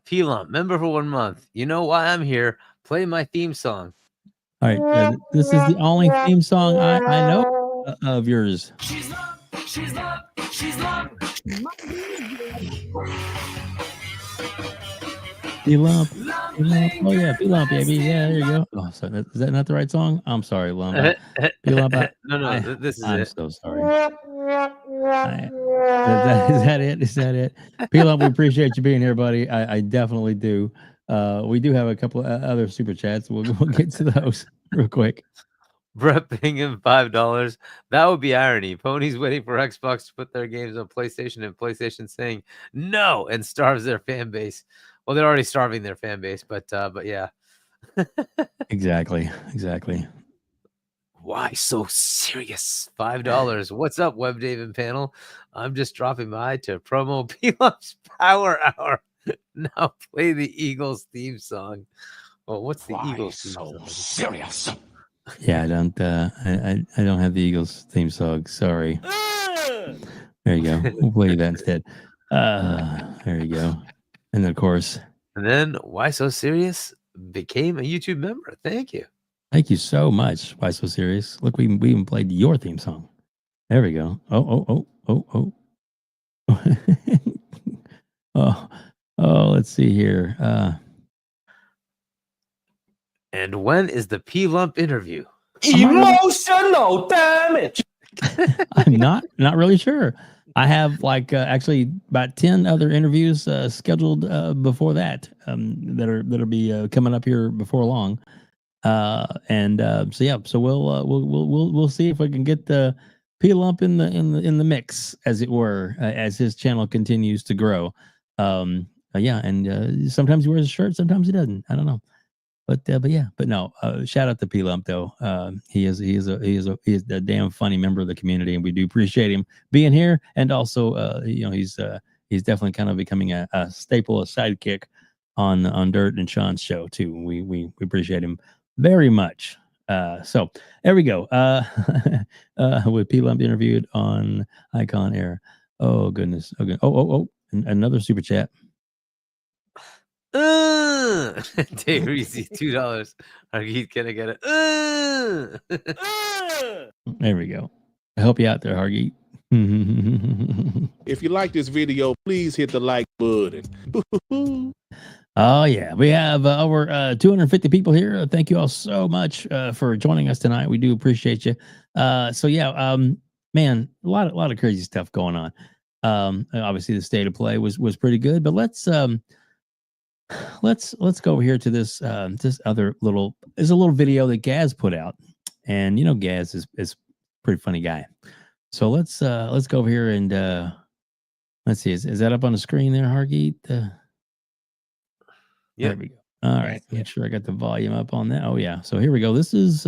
P-Lump, member for 1 month. You know why I'm here. Play my theme song. All right, this is the only theme song I know of yours. She's love. P-Lump. Oh yeah, P-Lump, baby. Yeah, there you go. Oh, so is that not the right song? I'm sorry, Lump. P-Lump. This is I'm it. so sorry. Is that it? P-Lump, we appreciate you being here, buddy. I definitely do. We do have a couple of other super chats. We'll get to those real quick. Brett Bingham, $5. That would be irony. Pony's waiting for Xbox to put their games on PlayStation, and PlayStation saying no and starves their fan base. Well, they're already starving their fan base, but yeah. Exactly. Why so serious? $5. What's up, WebDave and panel? I'm just dropping by to promo P-Lump's Power Hour. Now play the Eagles theme song. Well, what's the Eagles theme song? Serious. Yeah, I don't have the Eagles theme song. Sorry. There you go. We'll play that instead. There you go. And then, of course. And then Why So Serious became a YouTube member. Thank you. Thank you so much. Why So Serious? Look, we even played your theme song. There we go. Oh. Let's see here. And when is the P-Lump interview? Emotional damage. I'm not really sure. I have actually about 10 other interviews scheduled before that that'll be coming up here before long. So we'll see if we can get the P-Lump in the mix, as it were, as his channel continues to grow. Sometimes he wears a shirt, sometimes he doesn't. I don't know. But no. Shout out to P-Lump though. He is a damn funny member of the community, and we do appreciate him being here. And also, he's definitely kind of becoming a staple, a sidekick on Dirt and Shaun's show too. We appreciate him very much. So there we go. With people I'm interviewed on Icon Air. Oh goodness. Okay. Oh. Another super chat. Dave Reese, $2. Hargeet, can I get it? There we go. I help you out there, Hargeet. If you like this video, please hit the like button. Oh yeah, we have over 250 people here. Thank you all so much for joining us tonight. We do appreciate you. So yeah, man, a lot of crazy stuff going on. Obviously the state of play was pretty good, but let's go over here to this this other little. There's a little video that Gaz put out, and you know Gaz is a pretty funny guy. So let's go over here and let's see. Is that up on the screen there, Hargeet? Yeah. There we go. All right. Make sure I got the volume up on that. Oh yeah. So here we go. This is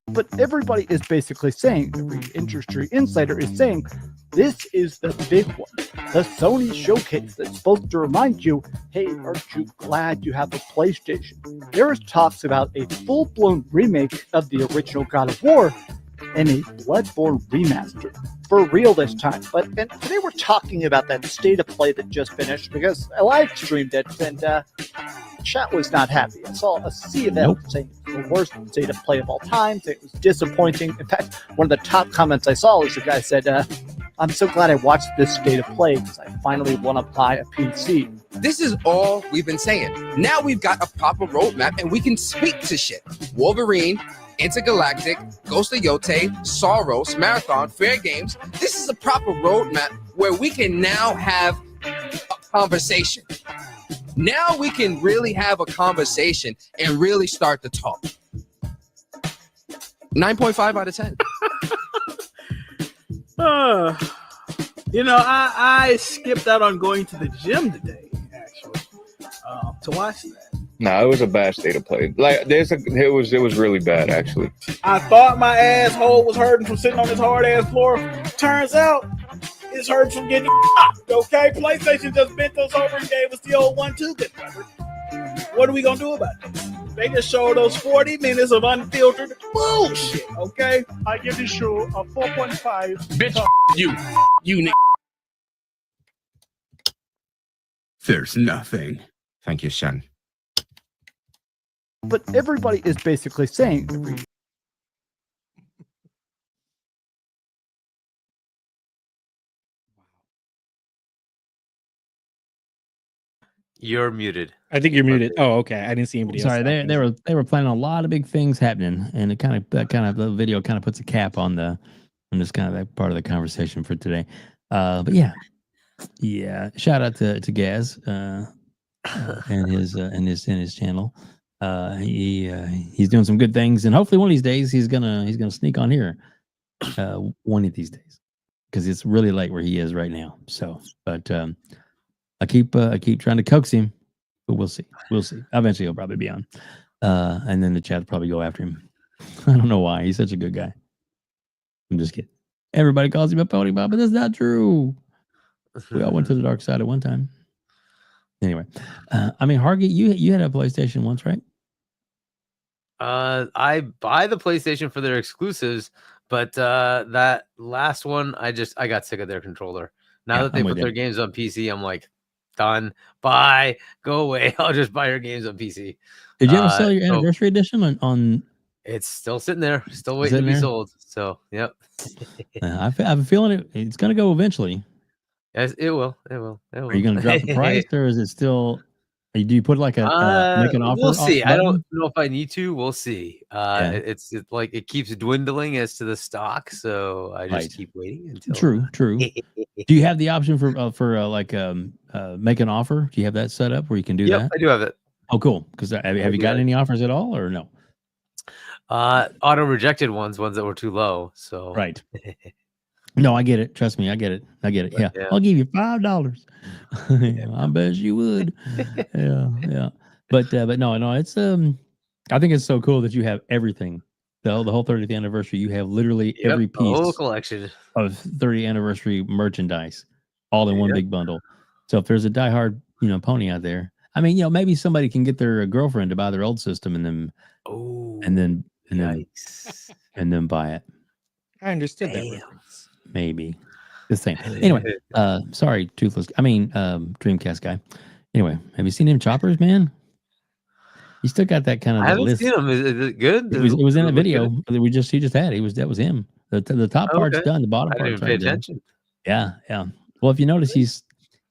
But everybody is basically saying, every industry insider is saying, this is the big one, the Sony showcase that's supposed to remind you, hey, aren't you glad you have a PlayStation? There is talks about a full-blown remake of the original God of War and a Bloodborne remaster for real this time. And today we're talking about that state of play that just finished because I live streamed it and chat was not happy. I saw a sea of them saying the worst state of play of all time, saying it was disappointing. In fact, one of the top comments I saw was the guy said, I'm so glad I watched this state of play because I finally want to buy a PC. This is all we've been saying. Now we've got a proper roadmap and we can speak to shit. Wolverine, Intergalactic, Ghost of Yote, Soros, Marathon, Fair Games. This is a proper roadmap where we can now have a conversation. Now we can really have a conversation and really start to talk. 9.5 out of 10. You know, I skipped out on going to the gym today, actually, to watch that. No, it was a bad state of play. Like it was really bad actually. I thought my asshole was hurting from sitting on this hard ass floor. Turns out it's hurting from getting okay. PlayStation just bent us over and gave us the old 1-2 good cover. What are we gonna do about this? They just showed us 40 minutes of unfiltered bullshit. Okay, I give this show a 4.5. Bitch, you nigga. There's nothing. Thank you, Shaun. But everybody is basically saying, You're muted. I think you're muted. Oh, okay. I didn't see anybody else. sorry. They were planning on a lot of big things happening, and it kind of the video kind of puts a cap on this kind of that part of the conversation for today. But yeah. Shout out to Gaz and his channel. He's doing some good things, and hopefully one of these days he's gonna sneak on here one of these days, because it's really late where he is right now. So but I keep trying to coax him, but we'll see eventually he'll probably be on, and then the chat will probably go after him. I don't know why. He's such a good guy. I'm just kidding. Everybody calls him a pony bob, but that's not true. We all went to the dark side at one time. Anyway, I mean, Hargeet, you had a PlayStation once, right? I buy the PlayStation for their exclusives, but that last one, I got sick of their controller. Now that they put their games on PC, I'm like, done. Bye. Go away. I'll just buy your games on PC. Did you ever sell your anniversary edition on? It's still sitting there, still waiting to be sold. So, yep. I have a feeling it's going to go eventually. Yes, it will. Are you going to drop the price, or is it still? Do you put like a make an offer? We'll see. I don't know if I need to. We'll see. It's like it keeps dwindling as to the stock, so I just keep waiting until. True. Do you have the option for like make an offer? Do you have that set up where you can do that? I do have it. Oh, cool. Because have you got any offers at all, or no? Auto rejected ones that were too low. So right. No, I get it. Trust me, I get it. Yeah. I'll give you $5. I bet you would. Yeah. But no, it's I think it's so cool that you have everything. The whole 30th anniversary, you have literally every piece whole collection of 30th anniversary merchandise all in one big bundle. So if there's a diehard, pony out there, I mean, maybe somebody can get their girlfriend to buy their old system and then Yikes. and then buy it. I understood that reference. Maybe the same. Anyway, sorry, Toothless. I mean, Dreamcast guy. Anyway, have you seen him choppers, man? He still got that kind of. I haven't list. seen him. Is it good? It was in a video that he just had. That was him. The top part's done. The bottom I didn't part's even pay done. attention. Yeah. Well, if you notice, he's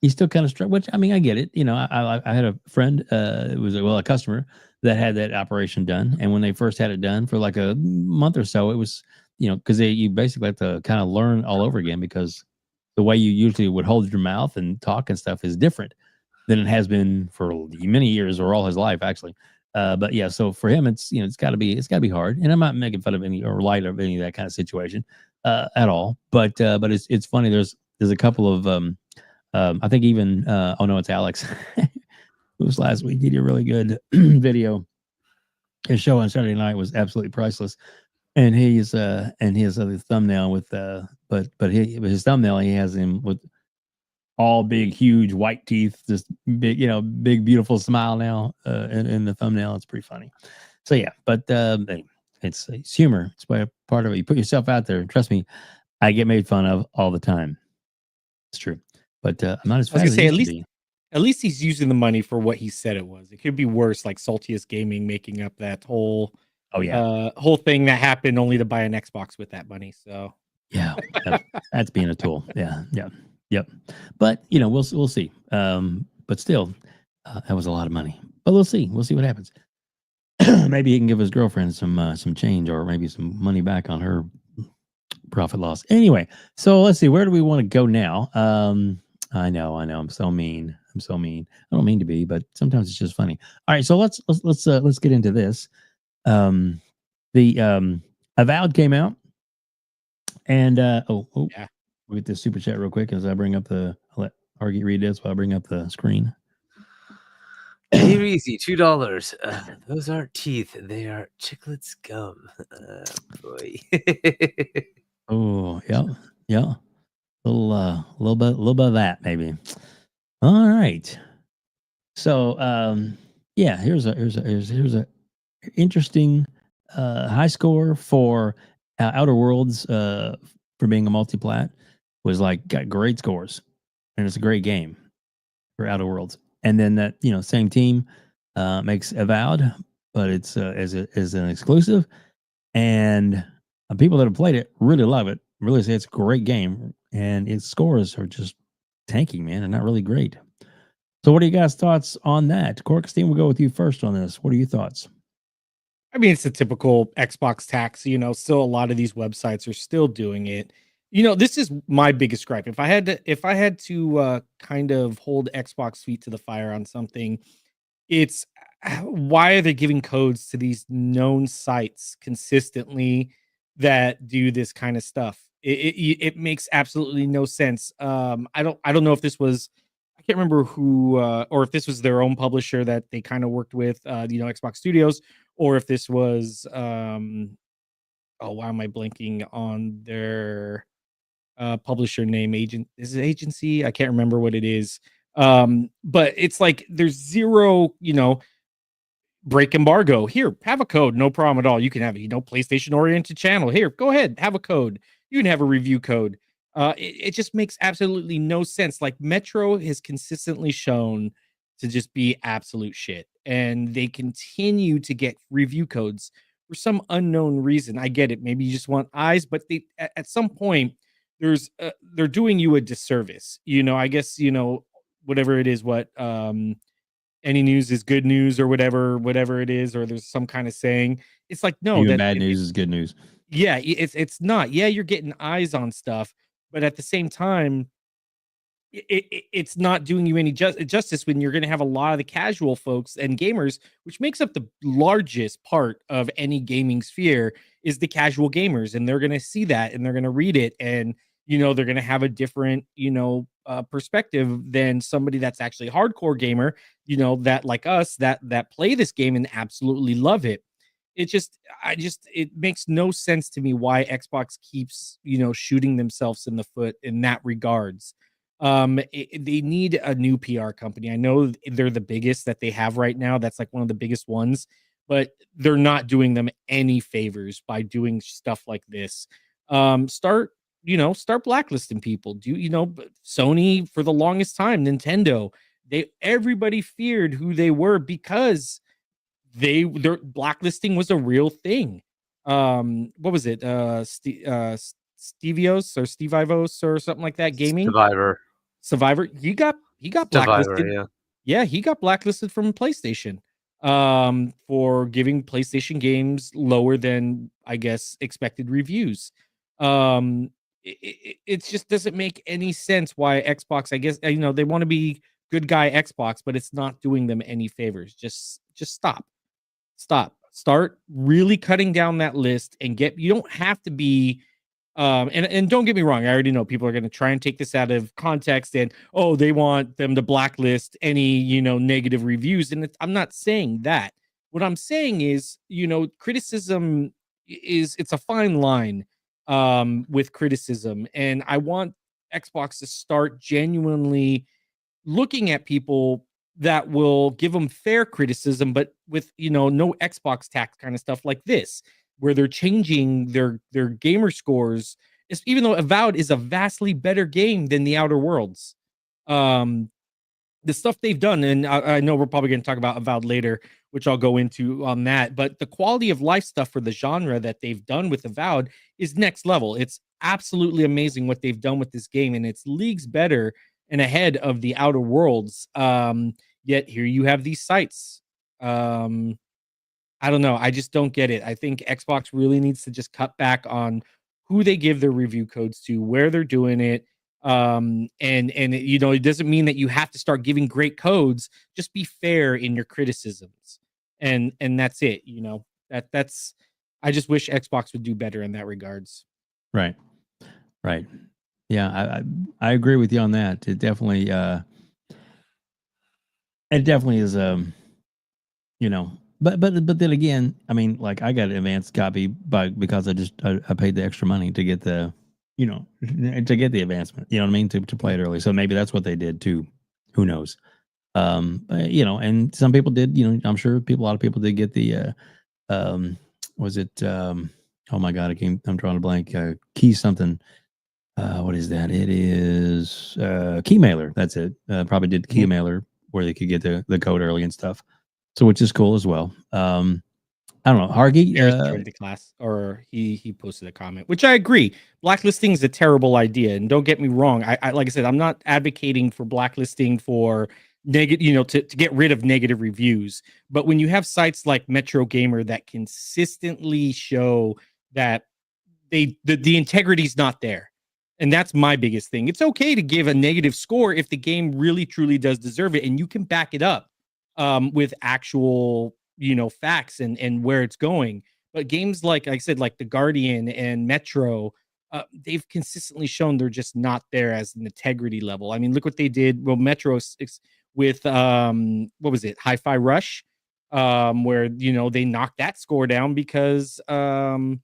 still kind of struck. Which I mean, I get it. I had a friend. It was a customer that had that operation done, and when they first had it done for like a month or so, it was because you basically have to kind of learn all over again because the way you usually would hold your mouth and talk and stuff is different than it has been for many years or all his life actually. But yeah, so for him, it's it's got to be hard, and I'm not making fun of any or light of any of that kind of situation at all. But it's funny. There's a couple of I think even oh no, it's Alex. It was last week. He did a really good video. His show on Saturday night was absolutely priceless, and his thumbnail with his thumbnail he has him with all big, huge white teeth, just big, big, beautiful smile now in the thumbnail. It's pretty funny. So yeah, but it's humor. It's part of it. You put yourself out there. Trust me, I get made fun of all the time. It's true, but I'm not as fast as I used to be. At least he's using the money for what he said it was. It could be worse, like Saltiest Gaming making up that whole whole thing that happened only to buy an Xbox with that money. So yeah, that's being a tool. Yeah. Yep. But we'll see. But still, that was a lot of money. But we'll see. We'll see what happens. Maybe he can give his girlfriend some change or maybe some money back on her profit loss. Anyway, so let's see. Where do we want to go now? I know. I'm so mean. I don't mean to be, but sometimes it's just funny. All right, so let's get into this. The Avowed came out, and yeah. We'll get this super chat real quick as I bring up I'll let Hargeet read this while I bring up the screen. Here easy, $2. Those aren't teeth; they are chiclets gum. Boy. Oh yeah. A little bit of that maybe. All right. So yeah, here's a interesting high score for Outer Worlds for being a multiplat was got great scores, and it's a great game for Outer Worlds. And then that same team makes Avowed, but it's as an exclusive, and people that have played it really love it. Really say it's a great game, and its scores are just tanking, man, and not really great. So what are you guys' thoughts on that? Corkenstein, we'll go with you first on this. What are your thoughts? I mean, it's a typical Xbox tax. Still a lot of these websites are still doing it. This is my biggest gripe. If I had to kind of hold Xbox feet to the fire on something, it's why are they giving codes to these known sites consistently that do this kind of stuff? It makes absolutely no sense. I don't know if this was, I can't remember who, or if this was their own publisher that they kind of worked with, Xbox Studios, or if this was, why am I blanking on their publisher name? Is it agency? I can't remember what it is. But it's like there's zero, break embargo. Here, have a code, no problem at all. You can have PlayStation oriented channel. Here, go ahead, have a code. You can have a review code. It just makes absolutely no sense. Like Metro has consistently shown to just be absolute shit, and they continue to get review codes for some unknown reason. I get it. Maybe you just want eyes, but they at some point they're doing you a disservice. I guess whatever it is, what any news is good news or whatever it is, or there's some kind of saying. It's like no, even bad news is good news. Yeah, it's not. Yeah, you're getting eyes on stuff, but at the same time, it's not doing you any justice when you're going to have a lot of the casual folks and gamers, which makes up the largest part of any gaming sphere, is the casual gamers, and they're going to see that and they're going to read it, and they're going to have a different perspective than somebody that's actually hardcore gamer, that like us that play this game and absolutely love it. It makes no sense to me why Xbox keeps shooting themselves in the foot in that regards. They need a new PR company. I know they're the biggest that they have right now. That's like one of the biggest ones, but they're not doing them any favors by doing stuff like this. Start blacklisting people. Sony for the longest time, Nintendo, everybody feared who they were because their blacklisting was a real thing. What was it? Stevios or Stevivos or something like that. Gaming Survivor. He got blacklisted. Yeah, he got blacklisted from PlayStation for giving PlayStation games lower than, I guess, expected reviews. It just doesn't make any sense why Xbox, I guess, they want to be good guy Xbox, but it's not doing them any favors. Just start really cutting down that list and you don't have to be and don't get me wrong, I already know people are going to try and take this out of context and they want them to blacklist any negative reviews, and I'm not saying that. What I'm saying is criticism it's a fine line with criticism, and I want Xbox to start genuinely looking at people that will give them fair criticism, but with no Xbox tax kind of stuff like this, where they're changing their gamer scores. Even though Avowed is a vastly better game than the Outer Worlds, the stuff they've done, and I know we're probably going to talk about Avowed later, which I'll go into on that, but the quality of life stuff for the genre that they've done with Avowed is next level. It's absolutely amazing what they've done with this game, and it's leagues better and ahead of the Outer Worlds. Yet here you have these sites. I don't know. I just don't get it. I think Xbox really needs to just cut back on who they give their review codes to, where they're doing it. It doesn't mean that you have to start giving great codes. Just be fair in your criticisms. And that's it. That's I just wish Xbox would do better in that regards. Right. Yeah, I agree with you on that. It definitely is but then again, I mean, like, I got an advanced copy because I paid the extra money to get the to get the advancement, you know what I mean, to play it early. So maybe that's what they did too. Who knows? And some people did, I'm sure a lot of people did get the was it oh my god, I'm drawing a blank, key something. What is that? It is key mailer. That's it. Probably did the key mailer where they could get the code early and stuff. So, which is cool as well. I don't know. Hargeet joined the class, or he posted a comment, which I agree. Blacklisting is a terrible idea, and don't get me wrong. I like I said, I'm not advocating for blacklisting for negative, to get rid of negative reviews. But when you have sites like Metro Gamer that consistently show that the integrity is not there, and that's my biggest thing. It's okay to give a negative score if the game really truly does deserve it, and you can back it up with actual facts and where it's going. But games like I said, like The Guardian and Metro, they've consistently shown they're just not there as an integrity level. I mean, look what they did. Well, Metro with what was it, Hi-Fi Rush, where they knocked that score down because I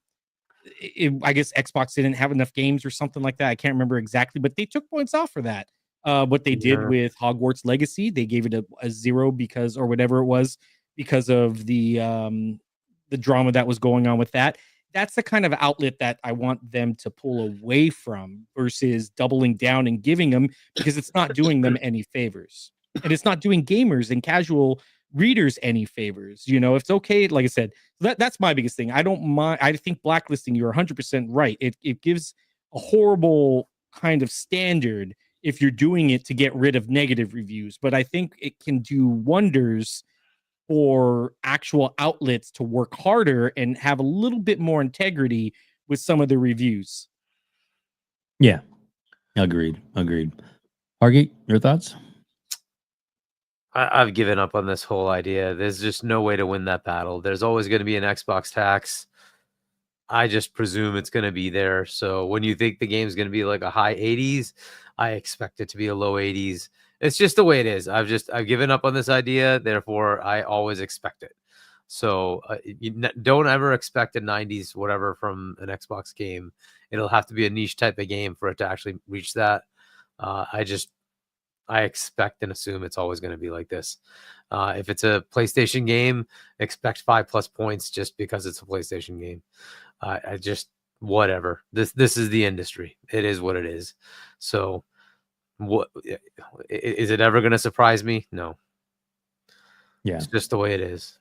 guess Xbox didn't have enough games or something like that. I can't remember exactly, but they took points off for that. What they did with Hogwarts Legacy, they gave it a 0 because, or whatever it was, because of the drama that was going on with that. That's the kind of outlet that I want them to pull away from versus doubling down and giving them, because it's not doing them any favors, and it's not doing gamers and casual readers any favors. If it's okay, like I said, that's my biggest thing. I don't mind. I think blacklisting, you're 100% right. It gives a horrible kind of standard if you're doing it to get rid of negative reviews, but I think it can do wonders for actual outlets to work harder and have a little bit more integrity with some of the reviews. Yeah, agreed. Hargeet, your thoughts? I've given up on this whole idea. There's just no way to win that battle. There's always going to be an Xbox tax. I just presume it's going to be there. So when you think the game's going to be like a high 80s, I expect it to be a low 80s. It's just the way it is. I've given up on this idea. Therefore, I always expect it. So don't ever expect a 90s whatever from an Xbox game. It'll have to be a niche type of game for it to actually reach that. I expect and assume it's always going to be like this. If it's a PlayStation game, expect 5+ points just because it's a PlayStation game. I just whatever. This is the industry. It is what it is. So, what is it ever going to surprise me? No. Yeah, it's just the way it is.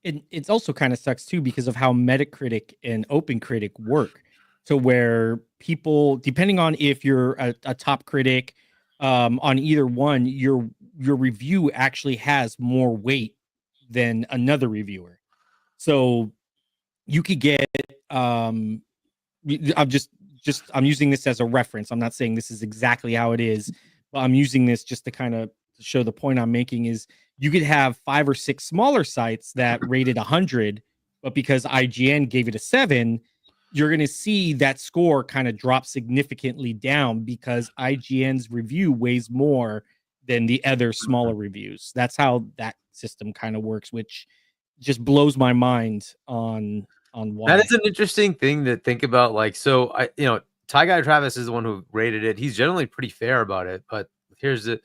And it's also kind of sucks too because of how Metacritic and OpenCritic work, to where people, depending on if you're a top critic on either one, your review actually has more weight than another reviewer. So you could get I'm using this as a reference. I'm not saying this is exactly how it is, but I'm using this just to kind of show the point I'm making is you could have 5 or 6 smaller sites that rated 100, but because IGN gave it a 7, you're going to see that score kind of drop significantly down because IGN's review weighs more than the other smaller reviews. That's how that system kind of works, which just blows my mind on why. That is an interesting thing to think about. Like, so Ty Guy Travis is the one who rated it. He's generally pretty fair about it, but here's the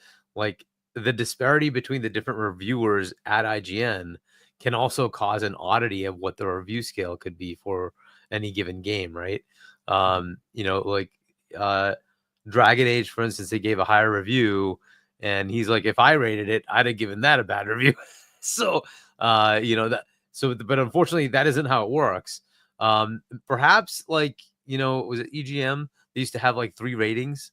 disparity between the different reviewers at IGN can also cause an oddity of what the review scale could be for any given game, right? Dragon Age, for instance, they gave a higher review, and he's like, if I rated it, I'd have given that a bad review. But unfortunately, that isn't how it works. Perhaps was it EGM? They used to have like 3 ratings,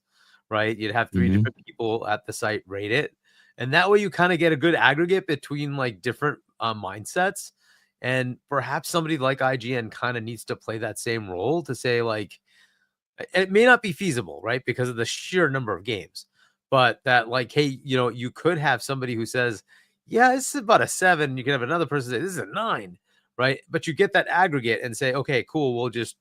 right? You'd have 3 different people at the site rate it. And that way you kind of get a good aggregate between like different mindsets. And perhaps somebody like IGN kind of needs to play that same role to say, like, it may not be feasible, right? Because of the sheer number of games, but that like, hey, you could have somebody who says, yeah, this is about a 7. You can have another person say, this is a 9, right? But you get that aggregate and say, okay, cool. We'll just,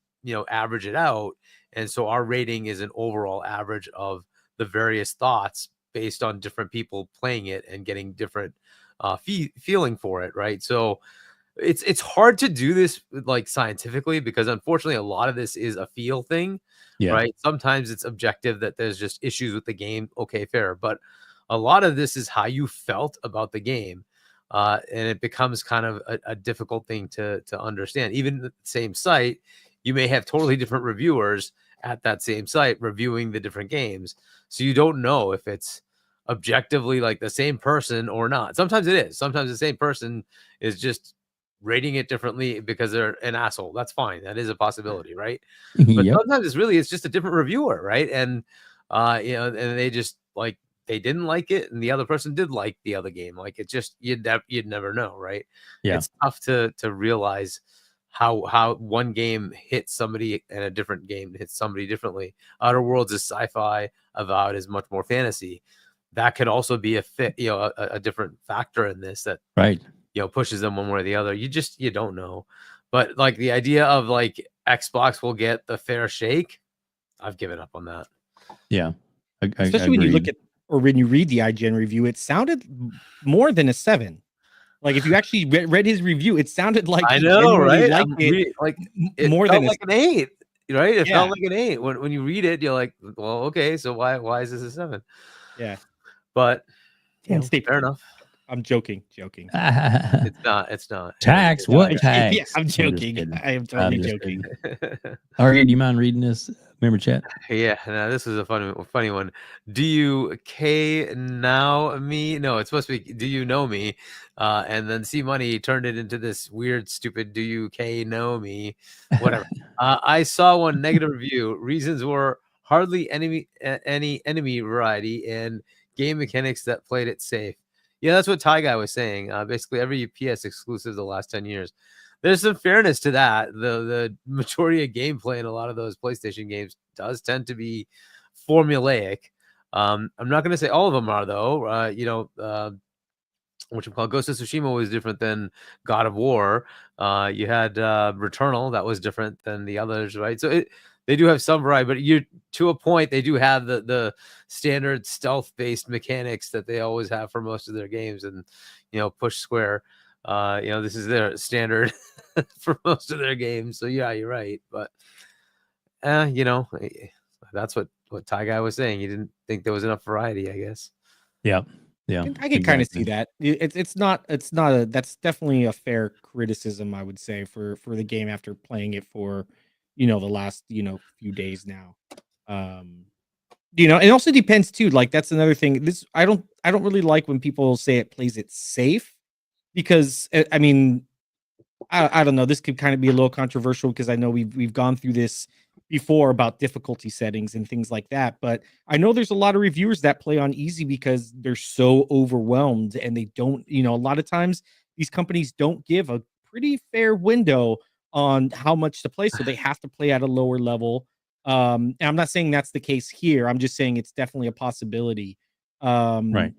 average it out. And so our rating is an overall average of the various thoughts based on different people playing it and getting different feeling for it, right? So it's hard to do this like scientifically because unfortunately a lot of this is a feel thing, right? Sometimes it's objective that there's just issues with the game. Okay, fair. But a lot of this is how you felt about the game. And it becomes kind of a difficult thing to understand. Even the same site, you may have totally different reviewers at that same site reviewing the different games. So you don't know if it's objectively like the same person or not. Sometimes it is. Sometimes the same person is just rating it differently because they're an asshole. That's fine. That is a possibility, right? But sometimes it's just a different reviewer, right? And and they just like they didn't like it, and the other person did like the other game. Like it just you'd never know, right? Yeah. It's tough to realize how one game hits somebody and a different game hits somebody differently. Outer Worlds is sci-fi, Avowed is much more fantasy. That could also be a fit, a different factor in this that pushes them one way or the other. You don't know. But like the idea of like Xbox will get the fair shake, I've given up on that. Yeah. Especially when you look at or when you read the IGN review, it sounded more than a 7. Like if you actually read his review, it sounded like I know, right? It more than like an 8, right? It Yeah. felt like an 8. When you read it, you're like, well, okay, so why is this a 7? Yeah. But fair enough. I'm joking. It's not. Tax? What tax? Yeah, I'm joking. I am totally joking. Hargee, do you mind reading this? Remember chat? Yeah, no, this is a funny one. Do you now me? No, it's supposed to be do you know me? And then C Money turned it into this weird, stupid do you know me? Whatever. I saw one negative review. Reasons were hardly any enemy variety and game mechanics that played it safe. Yeah, that's what Ty Guy was saying. Basically, every PS exclusive the last 10 years. There's some fairness to that. The majority of gameplay in a lot of those PlayStation games does tend to be formulaic. I'm not going to say all of them are, though. What you call Ghost of Tsushima was different than God of War. You had Returnal that was different than the others, right? So they do have some variety, but to a point, they do have the standard stealth-based mechanics that they always have for most of their games, and push square. This is their standard for most of their games. So yeah, you're right. But That's what Ty Guy was saying. He didn't think there was enough variety, I guess. Yeah. Yeah. I can kind of see that. It's not that's definitely a fair criticism, I would say, for the game after playing it for, the last, few days now. It also depends too. Like that's another thing. I don't really like when people say it plays it safe, because I mean, I don't know. This could kind of be a little controversial because I know we've gone through this before about difficulty settings and things like that. But I know there's a lot of reviewers that play on easy because they're so overwhelmed and they don't, a lot of times these companies don't give a pretty fair window on how much to play. So they have to play at a lower level. And I'm not saying that's the case here. I'm just saying it's definitely a possibility. Right.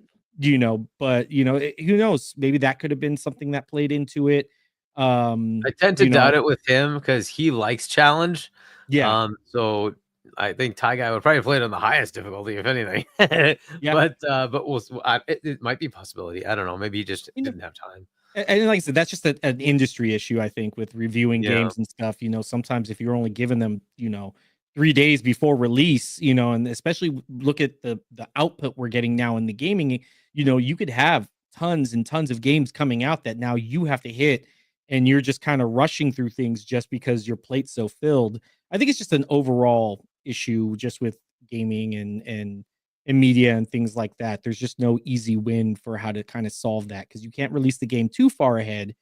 But who knows? Maybe that could have been something that played into it. I tend to doubt it with him because he likes challenge. Yeah. So I think Ty Guy would probably play it on the highest difficulty, if anything. Yeah. But it might be a possibility. I don't know. Maybe he just didn't have time. And like I said, that's just an industry issue, I think, with reviewing games and stuff. Sometimes if you're only giving them, 3 days before release, and especially look at the output we're getting now in the gaming, you could have tons and tons of games coming out that now you have to hit, and you're just kind of rushing through things just because your plate's so filled. I think it's just an overall issue just with gaming and media and things like that. There's just no easy win for how to kind of solve that, because you can't release the game too far ahead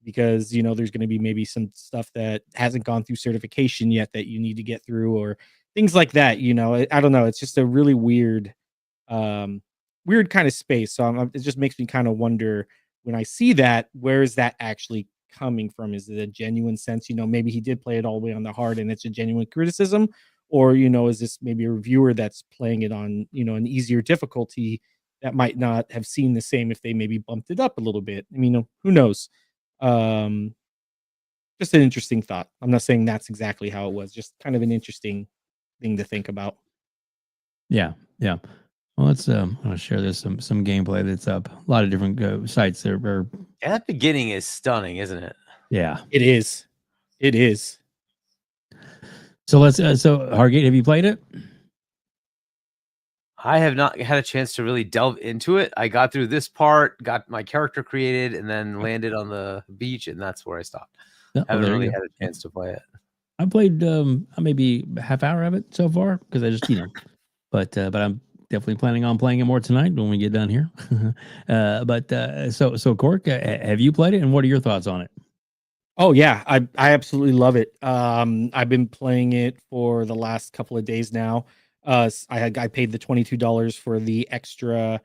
because, there's going to be maybe some stuff that hasn't gone through certification yet that you need to get through or things like that. I don't know. It's just a really weird kind of space. So it just makes me kind of wonder when I see that, where is that actually coming from? Is it a genuine sense, maybe he did play it all the way on the hard and it's a genuine criticism, or, is this maybe a reviewer that's playing it on, an easier difficulty that might not have seen the same if they maybe bumped it up a little bit? I mean, who knows? Just an interesting thought. I'm not saying that's exactly how it was, just kind of an interesting thing to think about. Yeah. Yeah. Well, let's I'm gonna share this some gameplay that's up. A lot of different sites there. Yeah, that beginning is stunning, isn't it? Yeah, it is. It is. So let's. So Hargate, have you played it? I have not had a chance to really delve into it. I got through this part, got my character created, and then landed on the beach, and that's where I stopped. Haven't really had a chance to play it. I played maybe a half hour of it so far because I just but I'm definitely planning on playing it more tonight when we get done here. So Cork, have you played it, and what are your thoughts on it? Oh yeah, I absolutely love it. I've been playing it for the last couple of days now. I paid the $22 for the extra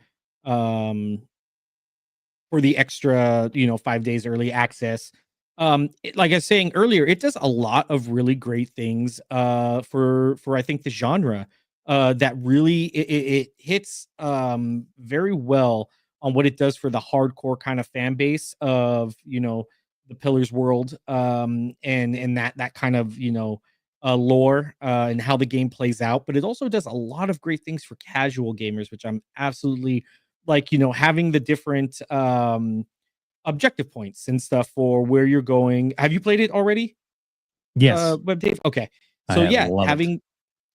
5 days early access. Like I was saying earlier, it does a lot of really great things for I think the genre. That really it hits very well on what it does for the hardcore kind of fan base of the Pillars world, and that kind of lore and how the game plays out. But it also does a lot of great things for casual gamers, which I'm absolutely like. Having the different objective points and stuff for where you're going. Have you played it already? Yes. WebDave? Okay. So yeah,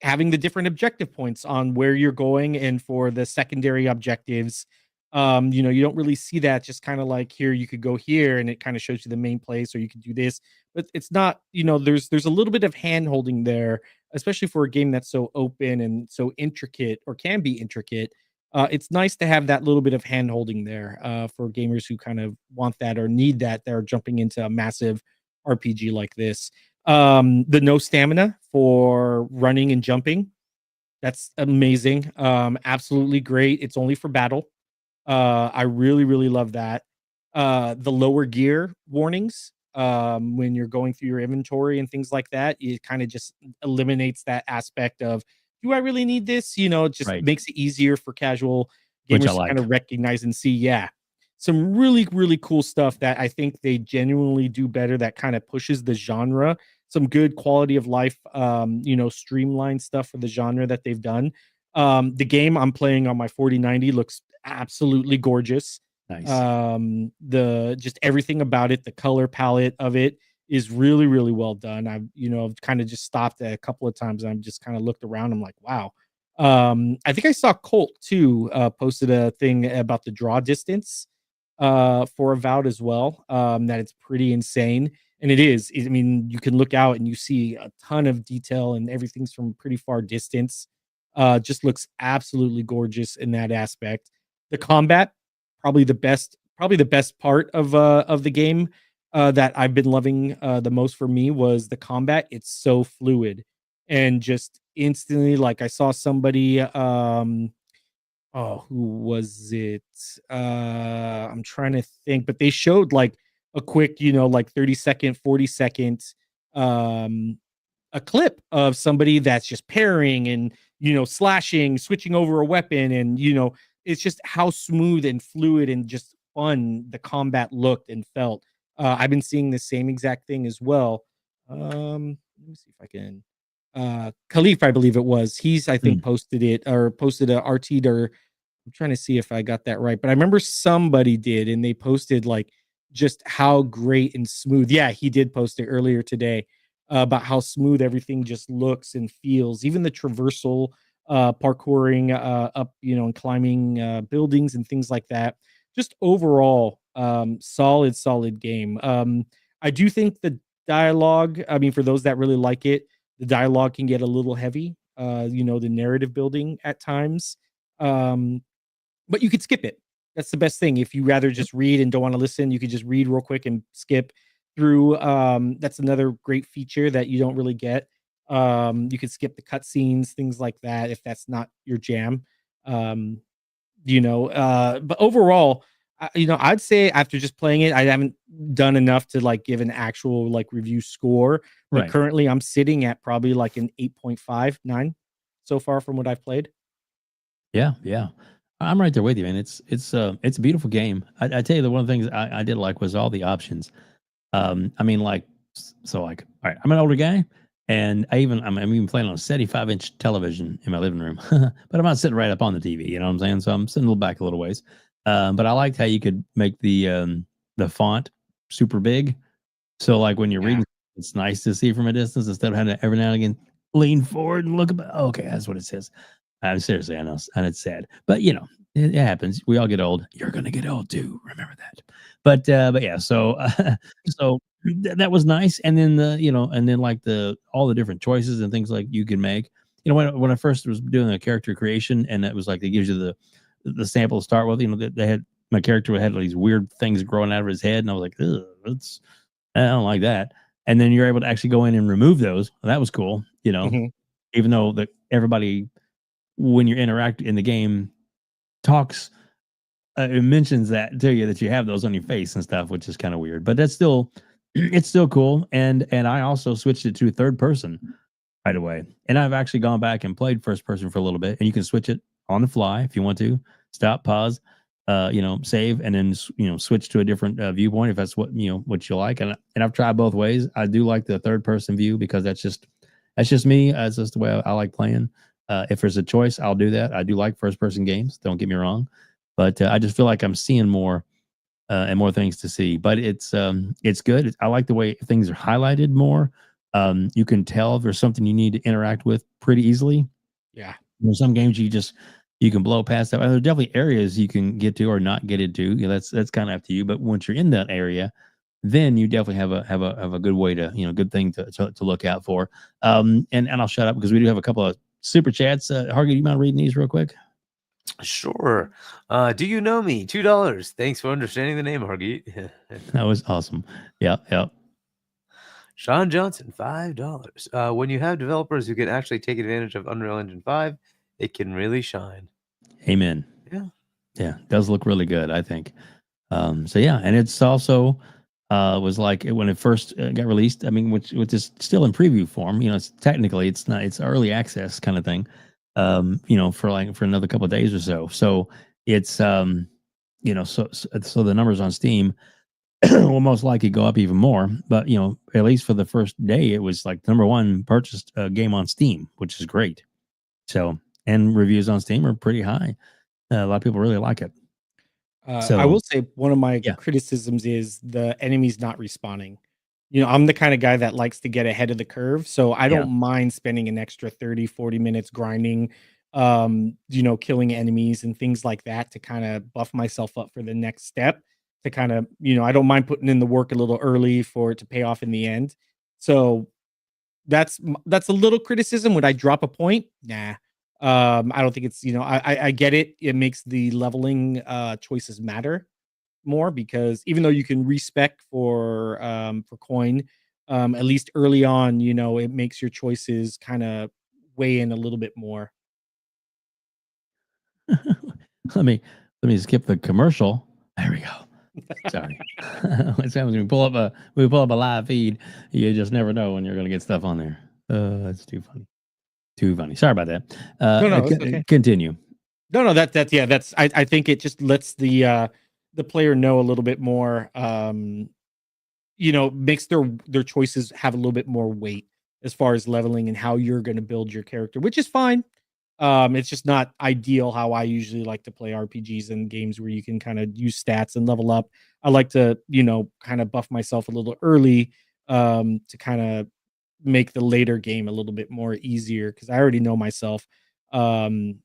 having the different objective points on where you're going and for the secondary objectives. You don't really see that, just kind of like here, you could go here and it kind of shows you the main place, or you could do this, but it's not, there's a little bit of hand holding there, especially for a game that's so open and so intricate, or can be intricate. It's nice to have that little bit of hand holding there for gamers who kind of want that or need that. They're jumping into a massive RPG like this. The no stamina for running and jumping. That's amazing. Absolutely great. It's only for battle. I really, really love that. The lower gear warnings, when you're going through your inventory and things like that, it kind of just eliminates that aspect of, do I really need this? It just makes it easier for casual gamers to kind of recognize and see. Yeah. Some really, really cool stuff that I think they genuinely do better, that kind of pushes the genre. Some good quality of life, streamlined stuff for the genre that they've done. The game I'm playing on my 4090 looks absolutely gorgeous. Nice. The just everything about it, the color palette of it is really, really well done. I've, kind of just stopped a couple of times and I've just kind of looked around. I'm like, wow. I think I saw Colt too, posted a thing about the draw distance for Avowed as well. That it's pretty insane. And it is. I mean, you can look out and you see a ton of detail and everything's from pretty far distance. Just looks absolutely gorgeous in that aspect. The combat, probably the best part of the game that I've been loving the most for me was the combat. It's so fluid and just instantly, like I saw somebody who was it? I'm trying to think, but they showed like a quick, like 30-second, 40-second a clip of somebody that's just parrying and slashing, switching over a weapon, and it's just how smooth and fluid and just fun the combat looked and felt. I've been seeing the same exact thing as well. Let me see if I can. Khalif, I believe it was. He's, I think, posted a RT, or I'm trying to see if I got that right, but I remember somebody did, and they posted like just how great and smooth. Yeah, he did post it earlier today about how smooth everything just looks and feels. Even the traversal, parkouring up, and climbing buildings and things like that. Just overall, solid game. I do think the dialogue, I mean, for those that really like it, the dialogue can get a little heavy. The narrative building at times. But you could skip it. That's the best thing. If you rather just read and don't want to listen, you could just read real quick and skip through. That's another great feature that you don't really get. You could skip the cutscenes, things like that, if that's not your jam. But overall, I'd say after just playing it, I haven't done enough to like give an actual like review score. But Right. currently I'm sitting at probably like an 8.5, 9 so far from what I've played. Yeah. I'm right there with you, man. It's a beautiful game. I tell you, the one of the things I did like was all the options. I mean, like, so like, all right, I'm an older guy, and I'm even playing on a 75-inch television in my living room, but I'm not sitting right up on the TV. You know what I'm saying? So I'm sitting a little back a little ways. But I liked how you could make the font super big. So like when you're reading, it's nice to see from a distance instead of having to every now and again lean forward and look about. Okay, that's what it says. Seriously, I know, and it's sad, but it happens. We all get old. You're gonna get old too. Remember that. But yeah. So that was nice. And then like all the different choices and things like you can make. When I first was doing a character creation, and it was like they gives you the sample to start with. They had my character had these weird things growing out of his head, and I was like, I don't like that. And then you're able to actually go in and remove those. That was cool. Even though everybody, when you interact in the game, talks, it mentions that to you, that you have those on your face and stuff, which is kind of weird, but it's still cool. And I also switched it to third person right away. And I've actually gone back and played first person for a little bit, and you can switch it on the fly if you want to. Stop, pause, save, and then switch to a different viewpoint if that's what you like. And I've tried both ways. I do like the third person view because that's just me. That's just the way I like playing. If there's a choice, I'll do that. I do like first person games. Don't get me wrong, but I just feel like I'm seeing more and more things to see. But it's good. I like the way things are highlighted more. You can tell if there's something you need to interact with pretty easily. Yeah. There's some games you can blow past that. There's definitely areas you can get to or not get into. That's kind of up to you. But once you're in that area, then you definitely have a good way to good thing to look out for. And I'll shut up because we do have a couple of super chats. Hargee, do you mind reading these real quick? Sure. Do you know me? $2. Thanks for understanding the name, Hargeet. That was awesome. Yeah. Shaun Johnson, $5. When you have developers who can actually take advantage of Unreal Engine 5, it can really shine. Amen. Yeah. It does look really good, I think. So yeah, and it's also was like when it first got released. I mean, which is still in preview form. It's technically it's early access kind of thing. For another couple of days or so. So it's so the numbers on Steam will most likely go up even more. But at least for the first day, it was like number one purchased game on Steam, which is great. So, and reviews on Steam are pretty high. A lot of people really like it. I will say one of my criticisms is the enemies not respawning. I'm the kind of guy that likes to get ahead of the curve. So I Yeah. don't mind spending an extra 30, 40 minutes grinding, killing enemies and things like that to kind of buff myself up for the next step. To kind of, I don't mind putting in the work a little early for it to pay off in the end. So that's a little criticism. Would I drop a point? Nah. I don't think it's, I get it. It makes the leveling choices matter more, because even though you can respec for coin, at least early on, it makes your choices kind of weigh in a little bit more. let me skip the commercial. There we go. Sorry. What's happening when we pull up a live feed? You just never know when you're going to get stuff on there. That's too funny. Too funny. Sorry about that. No, it's okay. Continue. No, that's I think it just lets the player know a little bit more, makes their choices have a little bit more weight as far as leveling and how you're going to build your character, which is fine. It's just not ideal how I usually like to play RPGs and games where you can kind of use stats and level up. I like to, kind of buff myself a little early, to kind of make the later game a little bit more easier, because I already know myself. Having,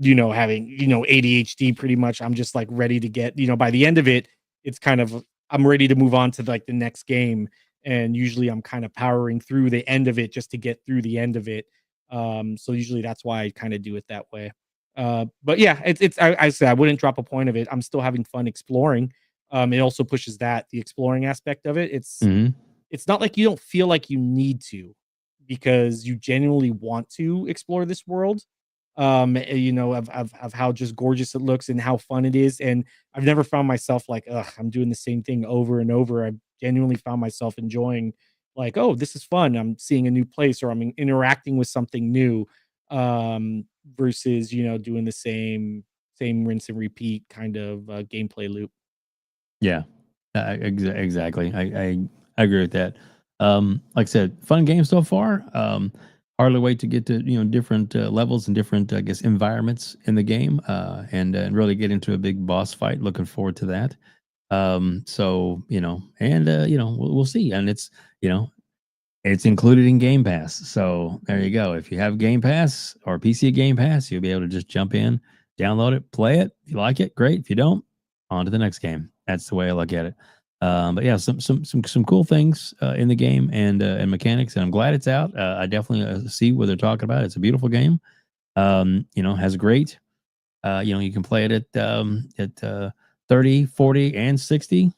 ADHD pretty much, I'm just like ready to get, by the end of it, it's kind of, I'm ready to move on to like the next game. And usually I'm kind of powering through the end of it just to get through the end of it. So usually that's why I kind of do it that way. But yeah, I said I wouldn't drop a point of it. I'm still having fun exploring. It also pushes the exploring aspect of it. It's not like you don't feel like you need to, because you genuinely want to explore this world. Of how just gorgeous it looks and how fun it is. And I've never found myself like, I'm doing the same thing over and over. I've genuinely found myself enjoying, like, oh, this is fun. I'm seeing a new place, or I'm interacting with something new, versus, doing the same rinse and repeat kind of gameplay loop. Yeah, exactly. I agree with that. Like I said, fun game so far. Hardly wait to get to different levels and different, I guess, environments in the game, and really get into a big boss fight. Looking forward to that. So we'll see, and it's it's included in Game Pass. So there you go. If you have Game Pass or PC Game Pass, you'll be able to just jump in, download it, play it. If you like it, great. If you don't, on to the next game. That's the way I look at it. But yeah, some cool things in the game and mechanics, and I'm glad it's out. I definitely see what they're talking about. It's a beautiful game. Has great. You can play it at 30, 40, and 60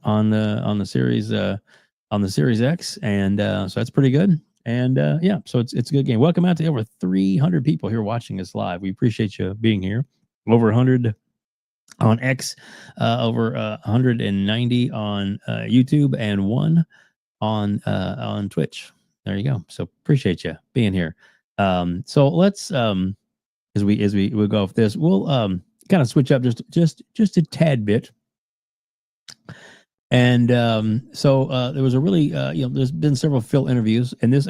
on the Series X, and so that's pretty good. And so it's a good game. Welcome out to over 300 people here watching us live. We appreciate you being here. Over 100 on X, over 190 on YouTube, and 1 on Twitch. There you go. So appreciate you being here. So let's as we go off this, we'll kind of switch up just a tad bit. And so there was a really there's been several Phil interviews, and this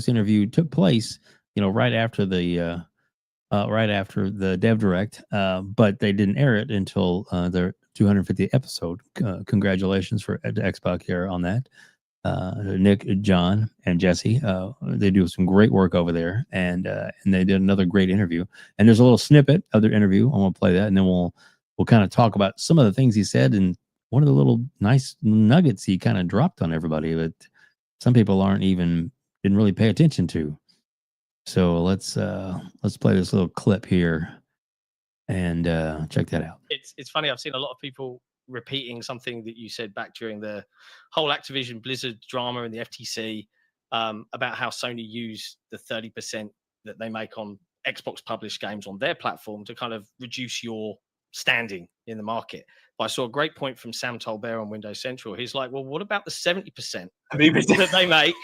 interview took place right after the Dev Direct, but they didn't air it until their 250th episode. Congratulations to Xbox here on that. Nick, John, and Jesse, they do some great work over there, and they did another great interview. And there's a little snippet of their interview. I'm gonna play that, and then we'll kind of talk about some of the things he said, and one of the little nice nuggets he kind of dropped on everybody that some people didn't really pay attention to. So let's play this little clip here and check that out. It's funny. I've seen a lot of people repeating something that you said back during the whole Activision Blizzard drama and the FTC, about how Sony use the 30% that they make on Xbox published games on their platform to kind of reduce your standing in the market. But I saw a great point from Sam Tolbert on Windows Central. He's like, well, what about the 70% that they make?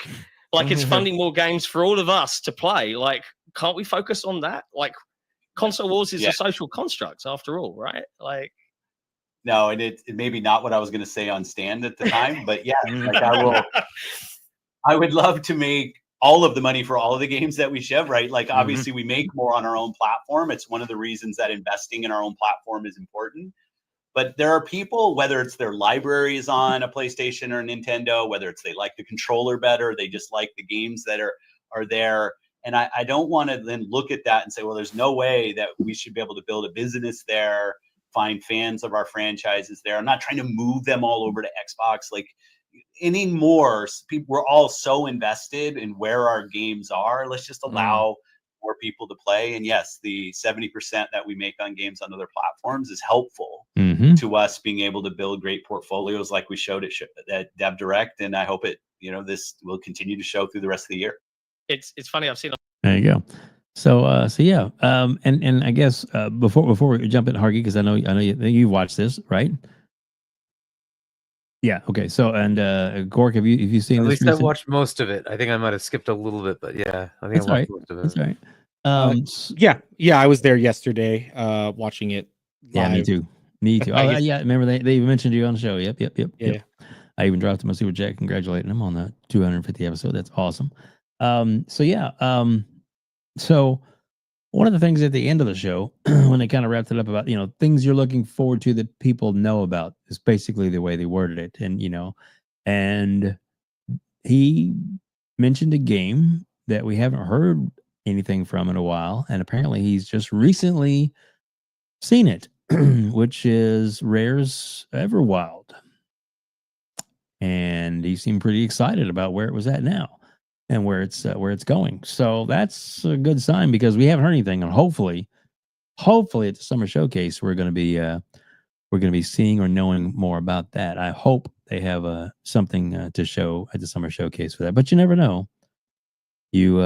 Like, it's funding more games for all of us to play. Like, can't we focus on that? Like, console wars is a social construct after all, right? Like, no, and it maybe not what I was going to say on Stand at the time, but yeah, like I would love to make all of the money for all of the games that we ship, right? Like, obviously we make more on our own platform. It's one of the reasons that investing in our own platform is important. But there are people, whether it's their libraries on a PlayStation or a Nintendo, whether it's they like the controller better, they just like the games that are there. And I don't want to then look at that and say, well, there's no way that we should be able to build a business there, find fans of our franchises there. I'm not trying to move them all over to Xbox. Like anymore, people, we're all so invested in where our games are. Let's just allow more people to play. And yes, the 70% that we make on games on other platforms is helpful to us being able to build great portfolios like we showed at Dev Direct. And I hope this will continue to show through the rest of the year. It's funny. I've seen. There you go. So yeah, and I guess before we jump into Hargeet, because I know you watched this, right? Yeah. Okay. So and Gork, have you seen? At this least I watched most of it. I think I might have skipped a little bit, but yeah, I think That's I watched right. most of it. That's right. Yeah, I was there yesterday, watching it. Yeah, me live. too. Me too. I Oh guess- yeah, remember they even mentioned you on the show. Yep. Yeah. I even dropped him a super chat congratulating him on the 250 episode. That's awesome. So yeah. So one of the things at the end of the show, when they kind of wrapped it up about, things you're looking forward to that people know about, is basically the way they worded it. And he mentioned a game that we haven't heard anything from in a while. And apparently he's just recently seen it, which is Rare's Everwild. And he seemed pretty excited about where it was at now and where it's going. So that's a good sign, because we haven't heard anything. And hopefully at the summer showcase, we're going to be seeing or knowing more about that. I hope they have something to show at the summer showcase for that, but you never know. You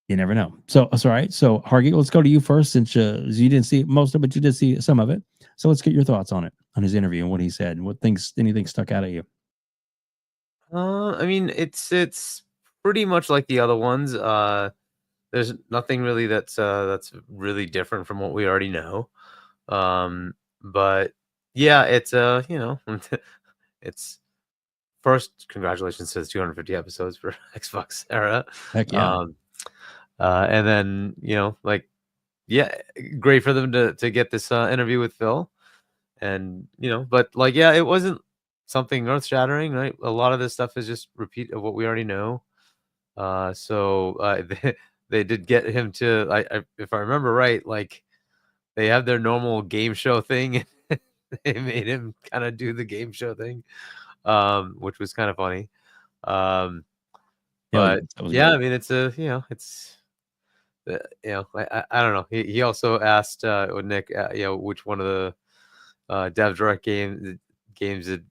never know. So that's all right. So Hargeet, let's go to you first, since you didn't see most of it, but you did see some of it. So let's get your thoughts on it, on his interview and what he said, and anything stuck out at you. I mean, it's pretty much like the other ones. There's nothing really that's really different from what we already know. But yeah, it's it's first, congratulations to the 250 episodes for Xbox era. Heck yeah. And then great for them to get this interview with Phil, and but it wasn't something earth shattering, right? A lot of this stuff is just repeat of what we already know. So they did get him to, if I remember right, they have their normal game show thing. They made him kind of do the game show thing, which was kind of funny. But yeah, I mean, it's I don't know. He also asked Nick, which one of the Dev Direct games it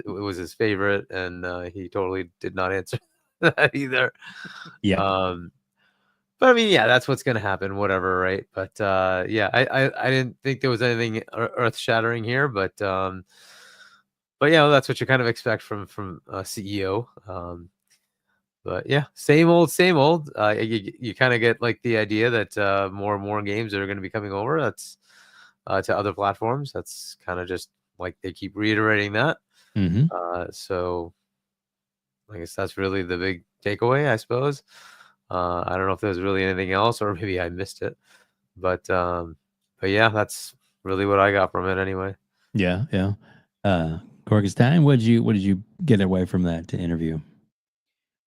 was his favorite, and he totally did not answer that either. Yeah. But I mean, yeah, that's what's gonna happen, whatever, right? But yeah, I didn't think there was anything earth shattering here, but yeah, that's what you kind of expect from a CEO. But yeah, same old. You kind of get the idea that more and more games are going to be coming over. That's to other platforms. That's kind of just they keep reiterating that. So I guess that's really the big takeaway, I suppose. I don't know if there's really anything else, or maybe I missed it. But yeah, that's really what I got from it anyway. Yeah. Corkenstein, what did you get away from that interview?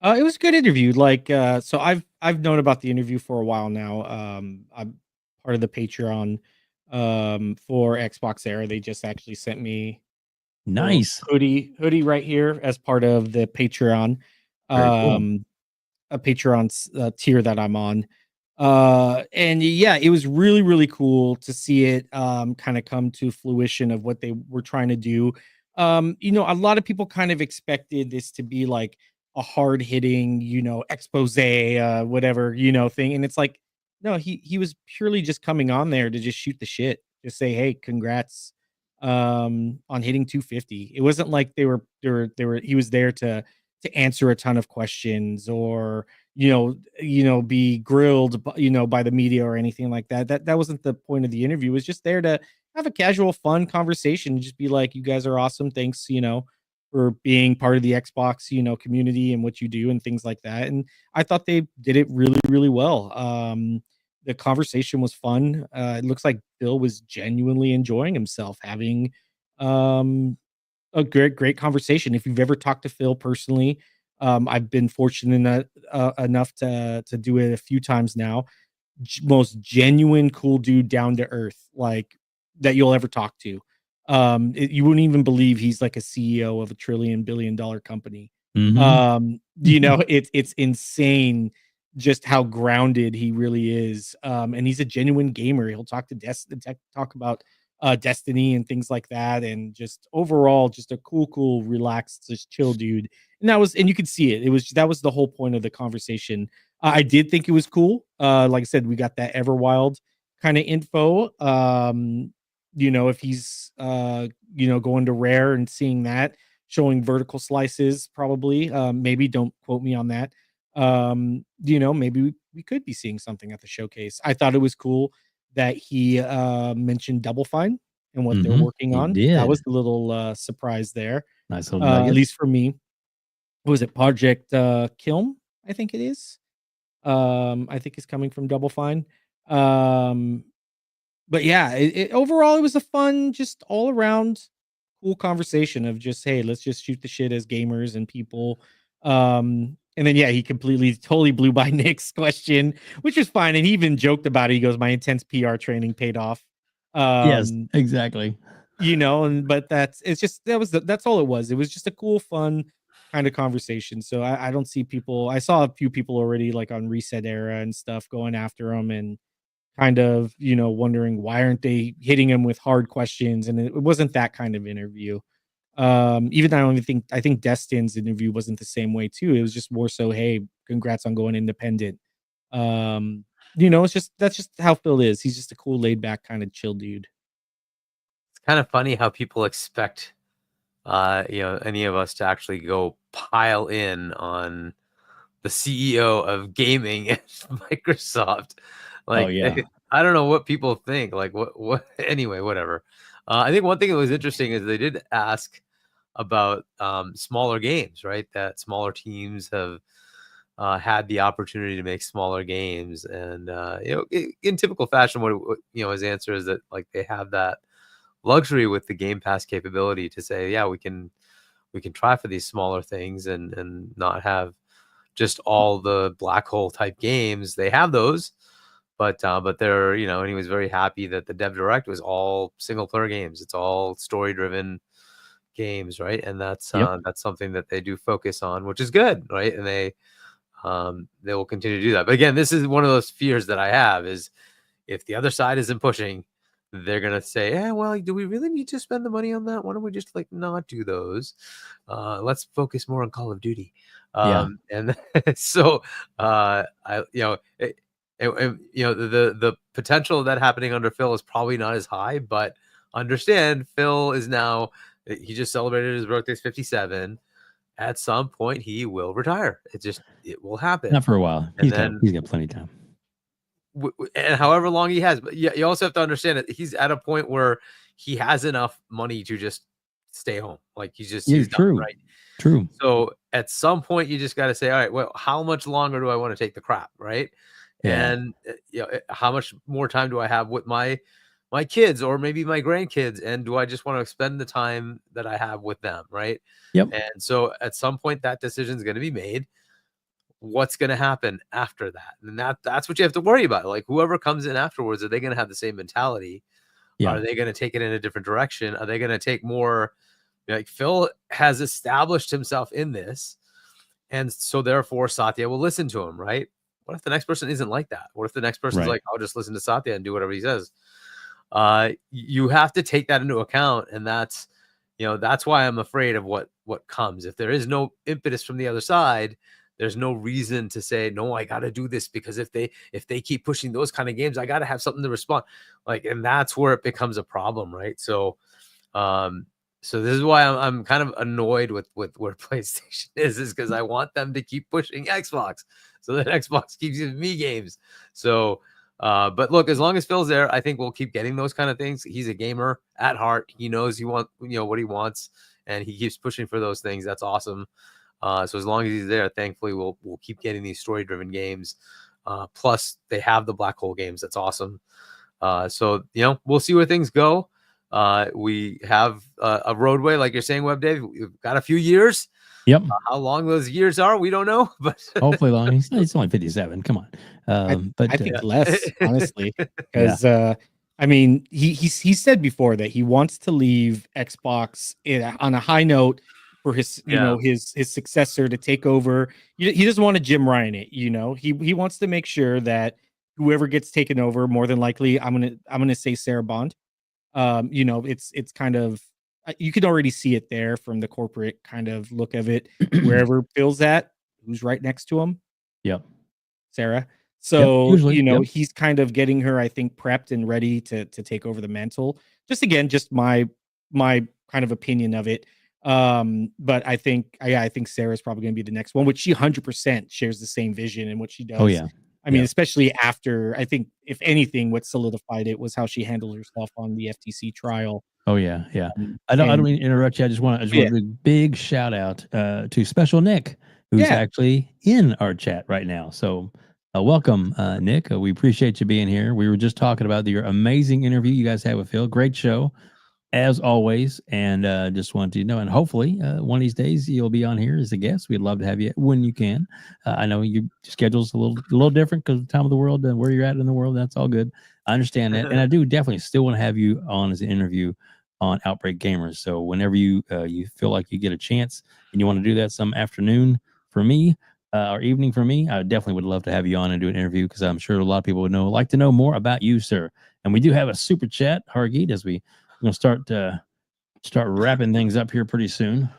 It was a good interview. So I've known about the interview for a while now. I'm part of the Patreon for Xbox Era. They just actually sent me nice hoodie right here as part of the Patreon. Cool. A Patreon tier that I'm on. And yeah, it was really, really cool to see it kind of come to fruition of what they were trying to do. A lot of people kind of expected this to be a hard hitting, expose, whatever, thing. And it's no, he was purely just coming on there to just shoot the shit, just say, hey, congrats on hitting 250. It wasn't like he was there to answer a ton of questions or, be grilled, by the media or anything like that. That wasn't the point of the interview. It was just there to have a casual, fun conversation, just be like, you guys are awesome. Thanks, for being part of the Xbox, community and what you do and things like that. And I thought they did it really, really well. The conversation was fun. It looks like Phil was genuinely enjoying himself, having a great conversation. If you've ever talked to Phil personally, I've been fortunate enough to do it a few times now. Most genuine, cool dude, down to earth, like that you'll ever talk to. You wouldn't even believe he's like a CEO of a $1 trillion company. You know, it's insane just how grounded he really is. And he's a genuine gamer. He'll talk to talk about Destiny and things like that, and just overall just a cool, relaxed, just chill dude. And you could see it. That was the whole point of the conversation. I did think it was cool. Like I said, we got that Everwild kind of info. You know, if he's you know, going to Rare and seeing that, showing vertical slices, probably. Maybe, don't quote me on that. You know, maybe we could be seeing something at the showcase. I thought it was cool that he mentioned Double Fine and what they're working on. That was a little surprise there. Nice little At nugget. least for me. What was it? Project Kiln, I think it is. I think it's coming from Double Fine. But yeah, overall it was a fun, just all around cool conversation of just, hey, let's just shoot the shit as gamers and people. And then yeah, he totally blew by Nick's question, which was fine. And he even joked about it. He goes, my intense PR training paid off. Yes, exactly. You know, but that's all it was. It was just a cool, fun kind of conversation. So I don't see people. I saw a few people already, like on Reset Era and stuff, going after him and kind of, you know, wondering why aren't they hitting him with hard questions. And it wasn't that kind of interview. Even I think Destin's interview wasn't the same way too. It was just more so, hey, congrats on going independent. You know, that's just how Phil is. He's just a cool, laid back, kind of chill dude. It's kind of funny how people expect you know, any of us to actually go pile in on the CEO of gaming at Microsoft. Like, I don't know what people think. Like, what? Anyway, whatever. I think one thing that was interesting is they did ask about smaller games, right? That smaller teams have had the opportunity to make smaller games, and you know, in typical fashion, what you know, his answer is that like they have that luxury with the Game Pass capability to say, yeah, we can try for these smaller things and not have just all the black hole type games. They have those, but they're, you know, and he was very happy that the Dev Direct was all single player games. It's all story driven games, right? And that's something that they do focus on, which is good, right? And they will continue to do that. But again, this is one of those fears that I have, is if the other side isn't pushing, they're gonna say, yeah, well, do we really need to spend the money on that? Why don't we just like not do those? Let's focus more on Call of Duty. And so I, you know, you know, the potential of that happening under Phil is probably not as high, but understand Phil is now, he just celebrated his birthday's 57. At some point he will retire. It will happen. Not for a while. And He's got plenty of time. And however long he has, but you also have to understand that he's at a point where he has enough money to just stay home. Like he's true, done, right? True. So at some point you just got to say, all right, well, how much longer do I want to take the crap, right? Yeah. And you know, how much more time do I have with my kids or maybe my grandkids, and do I just want to spend the time that I have with them, right? Yep. And so at some point that decision is going to be made. What's going to happen after that? And that's what you have to worry about. Like whoever comes in afterwards, are they going to have the same mentality? Yeah. Are they going to take it in a different direction? Are they going to take more, like Phil has established himself in this, and so therefore Satya will listen to him, right? What if the next person isn't like that? What if the next person's like, I'll just listen to Satya and do whatever he says? You have to take that into account, and that's, you know, that's why I'm afraid of what comes. If there is no impetus from the other side, there's no reason to say, no, I got to do this, because if they keep pushing those kind of games, I got to have something to respond. Like, and that's where it becomes a problem, right? So, so this is why I'm kind of annoyed with where PlayStation is because I want them to keep pushing Xbox, so that Xbox keeps giving me games. So, but look, as long as Phil's there, I think we'll keep getting those kind of things. He's a gamer at heart. He knows what he wants, and he keeps pushing for those things. That's awesome. So as long as he's there, thankfully we'll keep getting these story-driven games. Plus, they have the black hole games. That's awesome. So we'll see where things go. We have a roadway, like you're saying, WebDave. We've got a few years. Yep. How long those years are, we don't know. But Hopefully long. He's only 57. Come on. But I think less, honestly, Yeah. because I mean, he said before that he wants to leave Xbox on a high note for his his successor to take over. He doesn't want to Jim Ryan it. He wants to make sure that whoever gets taken over, more than likely, I'm gonna say Sarah Bond. It's kind of, you can already see it there from the corporate kind of look of it. Wherever Phil's at, who's right next to him? Yep. Sarah. So, usually, he's kind of getting her, I think, prepped and ready to take over the mantle. Just my kind of opinion of it. But I think Sarah's probably going to be the next one, which she 100% shares the same vision and what she does. Oh, yeah. I mean, especially after, I think, if anything, what solidified it was how she handled herself on the FTC trial. Oh yeah. I don't mean to interrupt you. I just want to do a big shout out to Special Nick, who's actually in our chat right now. So welcome, Nick. We appreciate you being here. We were just talking about your amazing interview you guys had with Phil. Great show, as always. And just wanted you to know, and hopefully one of these days you'll be on here as a guest. We'd love to have you when you can. I know your schedule's a little different because of the time of the world and where you're at in the world. That's all good. I understand that, and I do definitely still want to have you on as an interview on Outbreak Gamers. So whenever you feel like you get a chance and you want to do that some afternoon for me or evening for me, I definitely would love to have you on and do an interview, because I'm sure a lot of people would like to know more about you, sir. And we do have a super chat, Hargeet, as we're going to start wrapping things up here pretty soon.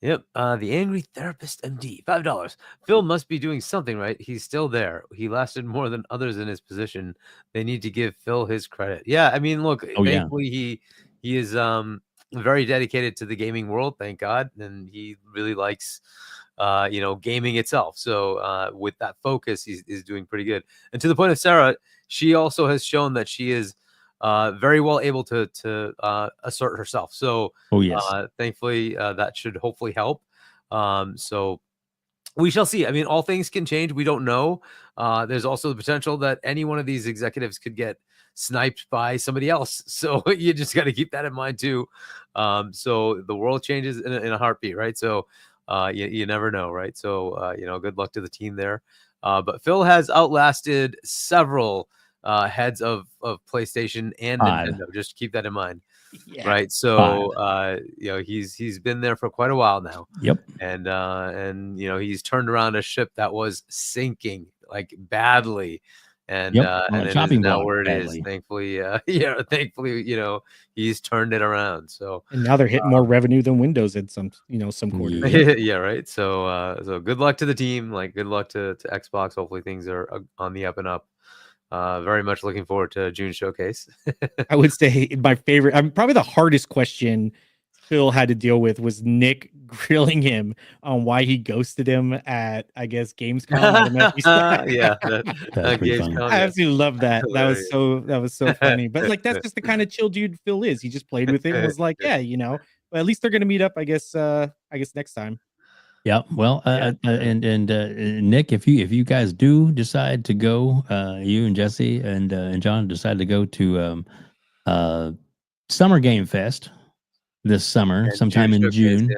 Yep. The Angry Therapist MD, $5. Phil must be doing something right. He's still there. He lasted more than others in his position. They need to give Phil his credit. Yeah, I mean, look, thankfully he is very dedicated to the gaming world, thank God, and he really likes gaming itself. So with that focus, he's doing pretty good. And to the point of Sarah, she also has shown that she is very well able to assert herself. So thankfully that should hopefully help. So we shall see. I mean, all things can change. We don't know. There's also the potential that any one of these executives could get sniped by somebody else. So you just got to keep that in mind too. So the world changes in a heartbeat, right? So you never know, right? So good luck to the team there. But Phil has outlasted several heads of PlayStation and Nintendo. Just keep that in mind. Right. So he's been there for quite a while now. Yep. And he's turned around a ship that was sinking like badly. And and it is now where it is. Thankfully, thankfully, he's turned it around. So and now they're hitting more revenue than Windows in some quarters. Yeah, right. So good luck to the team. Like good luck to Xbox. Hopefully things are on the up and up. Very much looking forward to June showcase. I would say my favorite, probably the hardest question Phil had to deal with was Nick grilling him on why he ghosted him at, I guess, Gamescom. Gamescom. I absolutely love that. That was so funny. But like, that's just the kind of chill dude Phil is. He just played with it and was like, but at least they're gonna meet up, I guess next time. Yeah, well, and Nick, if you guys do decide to go, you and Jesse and John decide to go to Summer Game Fest this summer, sometime in June.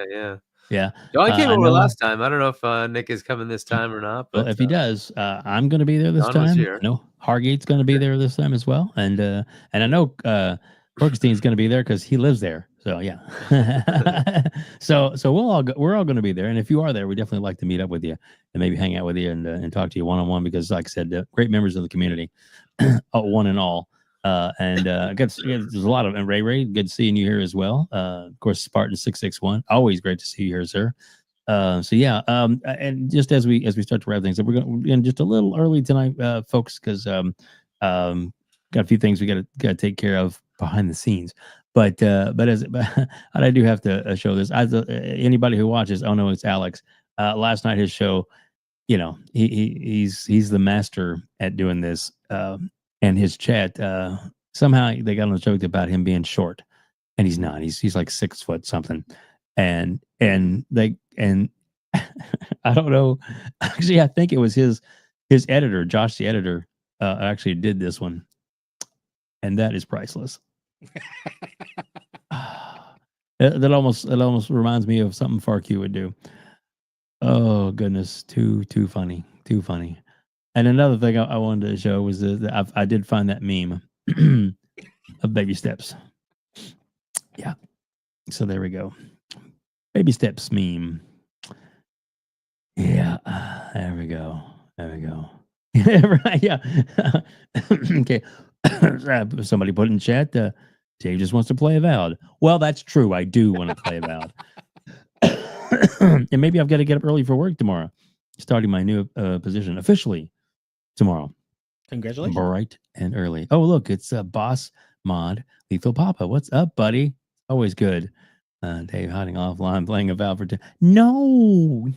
Yeah. John came over last time. I don't know if Nick is coming this time or not. But well, if he does, I'm going to be there this time. No, Hargeet's going to be there this time as well, and I know Corkenstein's going to be there because he lives there. So yeah. so we're all going to be there, and if you are there, we definitely like to meet up with you and maybe hang out with you and talk to you one-on-one, because like I said, great members of the community, one and all. There's a lot of, and Ray, good seeing you here as well. Of course, Spartan 661, always great to see you here, sir. And just as we start to wrap things up, we're going just a little early tonight, folks, because got a few things we got to take care of behind the scenes. But I do have to show this. Anybody who watches, oh no, it's Alex. Last night his show, he's the master at doing this. And his chat, somehow they got on the joke about him being short, and he's not. He's like 6 foot something, and I don't know. Actually, I think it was his His editor, Josh, the editor, actually did this one, and that is priceless. It almost reminds me of something FarQ would do. Oh goodness, too funny, too funny. And another thing I wanted to show was that I did find that meme of baby steps. Yeah, so there we go. Baby steps meme. Yeah, there we go. There we go. Right, yeah. Okay. Somebody put in chat, Dave just wants to play Avowed. Well, that's true. I do want to play Avowed. And maybe I've got to get up early for work tomorrow. Starting my new position officially tomorrow. Congratulations. Bright and early. Oh, look, it's Boss Mod Lethal Papa. What's up, buddy? Always good. Dave hiding offline playing Avowed for No.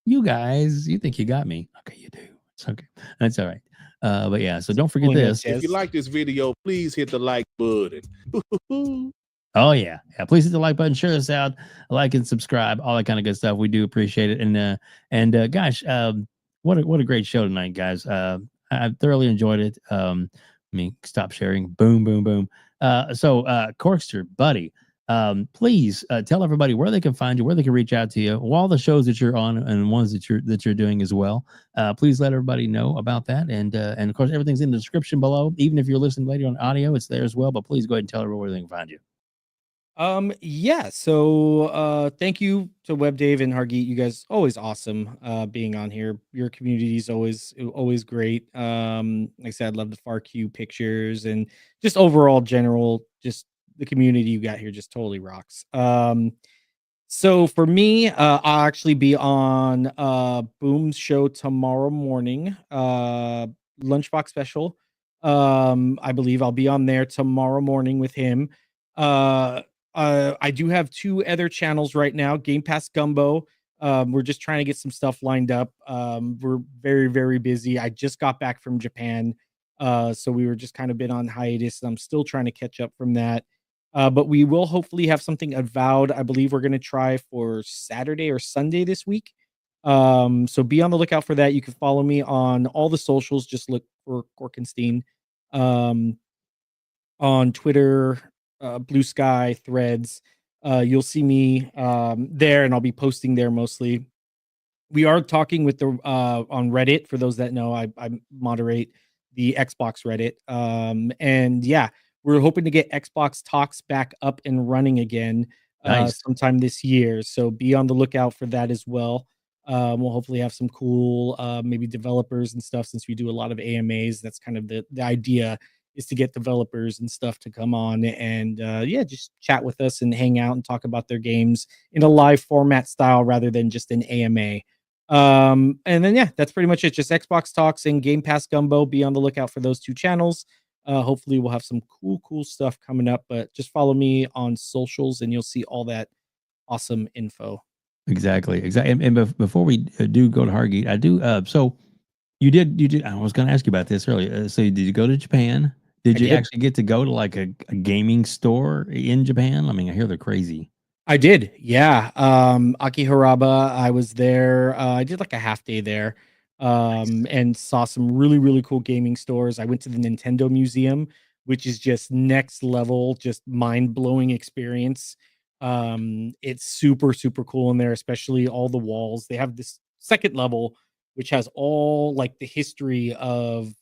You guys, you think you got me. Okay, you do. It's okay. That's all right. But yeah, so don't forget this. If you like this video, please hit the like button. Oh yeah. Please hit the like button, share this out, like and subscribe, all that kind of good stuff. We do appreciate it. And gosh, what a great show tonight, guys. I thoroughly enjoyed it. Let me stop sharing. Boom, boom, boom. So Corkster, buddy, please tell everybody where they can find you, where they can reach out to you, all the shows that you're on and ones that you're doing as well. Please let everybody know about that. And of course, everything's in the description below. Even if you're listening later on audio, it's there as well. But please go ahead and tell everybody where they can find you. Yeah, so thank you to WebDave and Hargeet. You guys always awesome being on here. Your community is always great. Like I said, I love the FarQ pictures and just overall general, just the community you got here just totally rocks. So for me, I'll actually be on Boom's show tomorrow morning, Lunchbox special. I believe I'll be on there tomorrow morning with him. I do have 2 other channels right now, Game Pass Gumbo. We're just trying to get some stuff lined up. We're very, very busy. I just got back from Japan. So we were just kind of been on hiatus, and I'm still trying to catch up from that. But we will hopefully have something Avowed. I believe we're going to try for Saturday or Sunday this week. So be on the lookout for that. You can follow me on all the socials. Just look for Corkenstein on Twitter, Blue Sky, Threads. You'll see me there, and I'll be posting there mostly. We are talking with the on Reddit. For those that know, I moderate the Xbox Reddit. And yeah, we're hoping to get Xbox Talks back up and running again sometime this year. So be on the lookout for that as well. We'll hopefully have some cool maybe developers and stuff, since we do a lot of AMAs. That's kind of the idea, is to get developers and stuff to come on and yeah, just chat with us and hang out and talk about their games in a live format style rather than just an AMA. And then yeah, that's pretty much it. Just Xbox Talks and Game Pass Gumbo. Be on the lookout for those 2 channels. Hopefully we'll have some cool stuff coming up, but just follow me on socials and you'll see all that awesome info. Exactly. And before we do go to Hargeet, I do. So you did. I was going to ask you about this earlier. So did you go to Japan? Did you actually get to go to like a gaming store in Japan? I mean, I hear they're crazy. I did. Yeah. Akihabara, I was there. I did like a half day there. And saw some really cool gaming stores. I went to the Nintendo Museum, which is just next level, just mind-blowing experience. It's super cool in there, especially all the walls. They have this second level which has all like the history of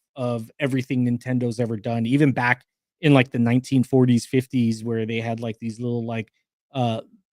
everything Nintendo's ever done, even back in like the 1940s, 50s, where they had like these little like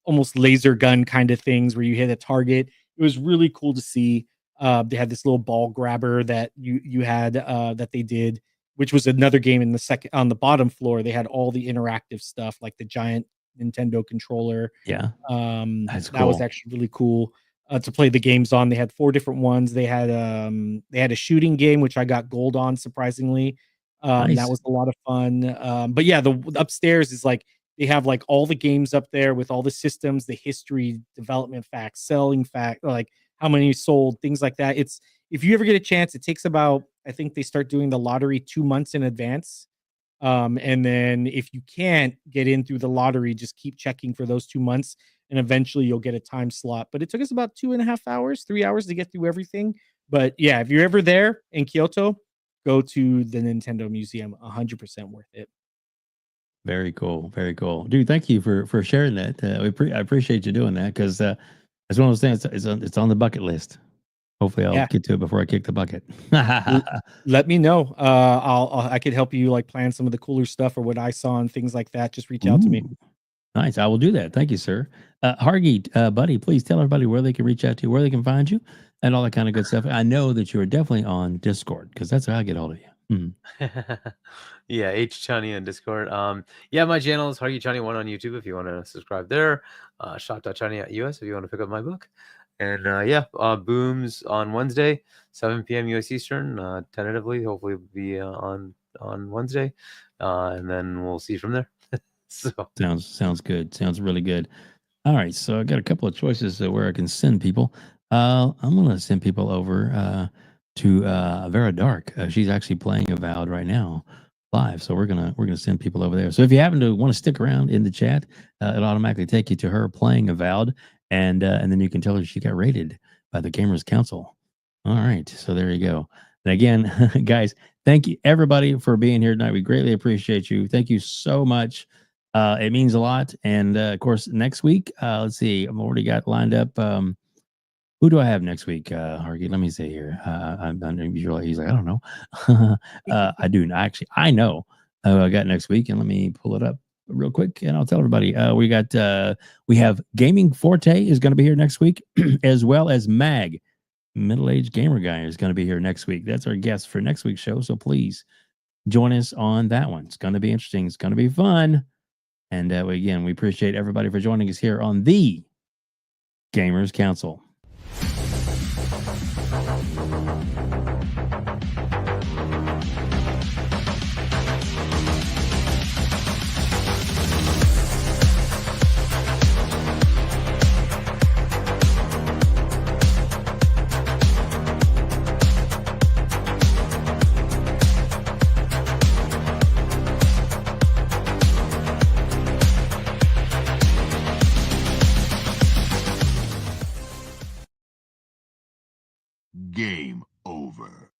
almost laser gun kind of things where you hit a target. It was really cool to see. They had this little ball grabber that you had that they did, which was another game in the second on the bottom floor. They had all the interactive stuff like the giant Nintendo controller. Yeah. That was actually really cool to play the games on. They had 4 different ones. They had a shooting game, which I got gold on, surprisingly. Nice. That was a lot of fun. But yeah, the upstairs is like they have like all the games up there with all the systems, the history, development facts, selling fact, like how many sold, things like that. It's, if you ever get a chance, it takes about, I think they start doing the lottery 2 months in advance. And then if you can't get in through the lottery, just keep checking for those 2 months and eventually you'll get a time slot. But it took us about 2.5 hours, 3 hours to get through everything. But yeah, if you're ever there in Kyoto, go to the Nintendo Museum. 100% worth it. Very cool. Very cool. Dude, thank you for sharing that. I appreciate you doing that because it's one of those things. It's on the bucket list. Hopefully, I'll get to it before I kick the bucket. Let me know. I could help you like plan some of the cooler stuff or what I saw and things like that. Just reach out to me. Nice. I will do that. Thank you, sir. Hargeet, buddy, please tell everybody where they can reach out to you, where they can find you, and all that kind of good stuff. I know that you are definitely on Discord because that's how I get hold of you. Yeah, H Chani on Discord. Yeah, my channel is Hargeet Chani 1 on YouTube if you want to subscribe there. Shop.chani.us if you want to pick up my book. And Booms on Wednesday, 7 p.m. US Eastern. Tentatively, hopefully, will be on Wednesday, and then we'll see from there. So Sounds good. Sounds really good. All right, so I got a couple of choices where I can send people. I'm gonna send people over to Vera Dark. She's actually playing Avowed right now live, so we're gonna send people over there. So if you happen to want to stick around in the chat, it'll automatically take you to her playing Avowed, and then you can tell her she got rated by the Gamers Council. All right, so there you go. And again, guys, thank you everybody for being here tonight. We greatly appreciate you. Thank you so much. It means a lot. And of course, next week, let's see, I've already got lined up. Who do I have next week, Hargeet? Let me see here. I'm usually he's like, I don't know. I do actually. I know I got next week, and let me pull it up real quick, and I'll tell everybody. We have Gaming Forte is going to be here next week, as well as Mag, middle-aged gamer guy, is going to be here next week. That's our guest for next week's show. So please join us on that one. It's going to be interesting. It's going to be fun. And again, we appreciate everybody for joining us here on the Gamers Council. Game over.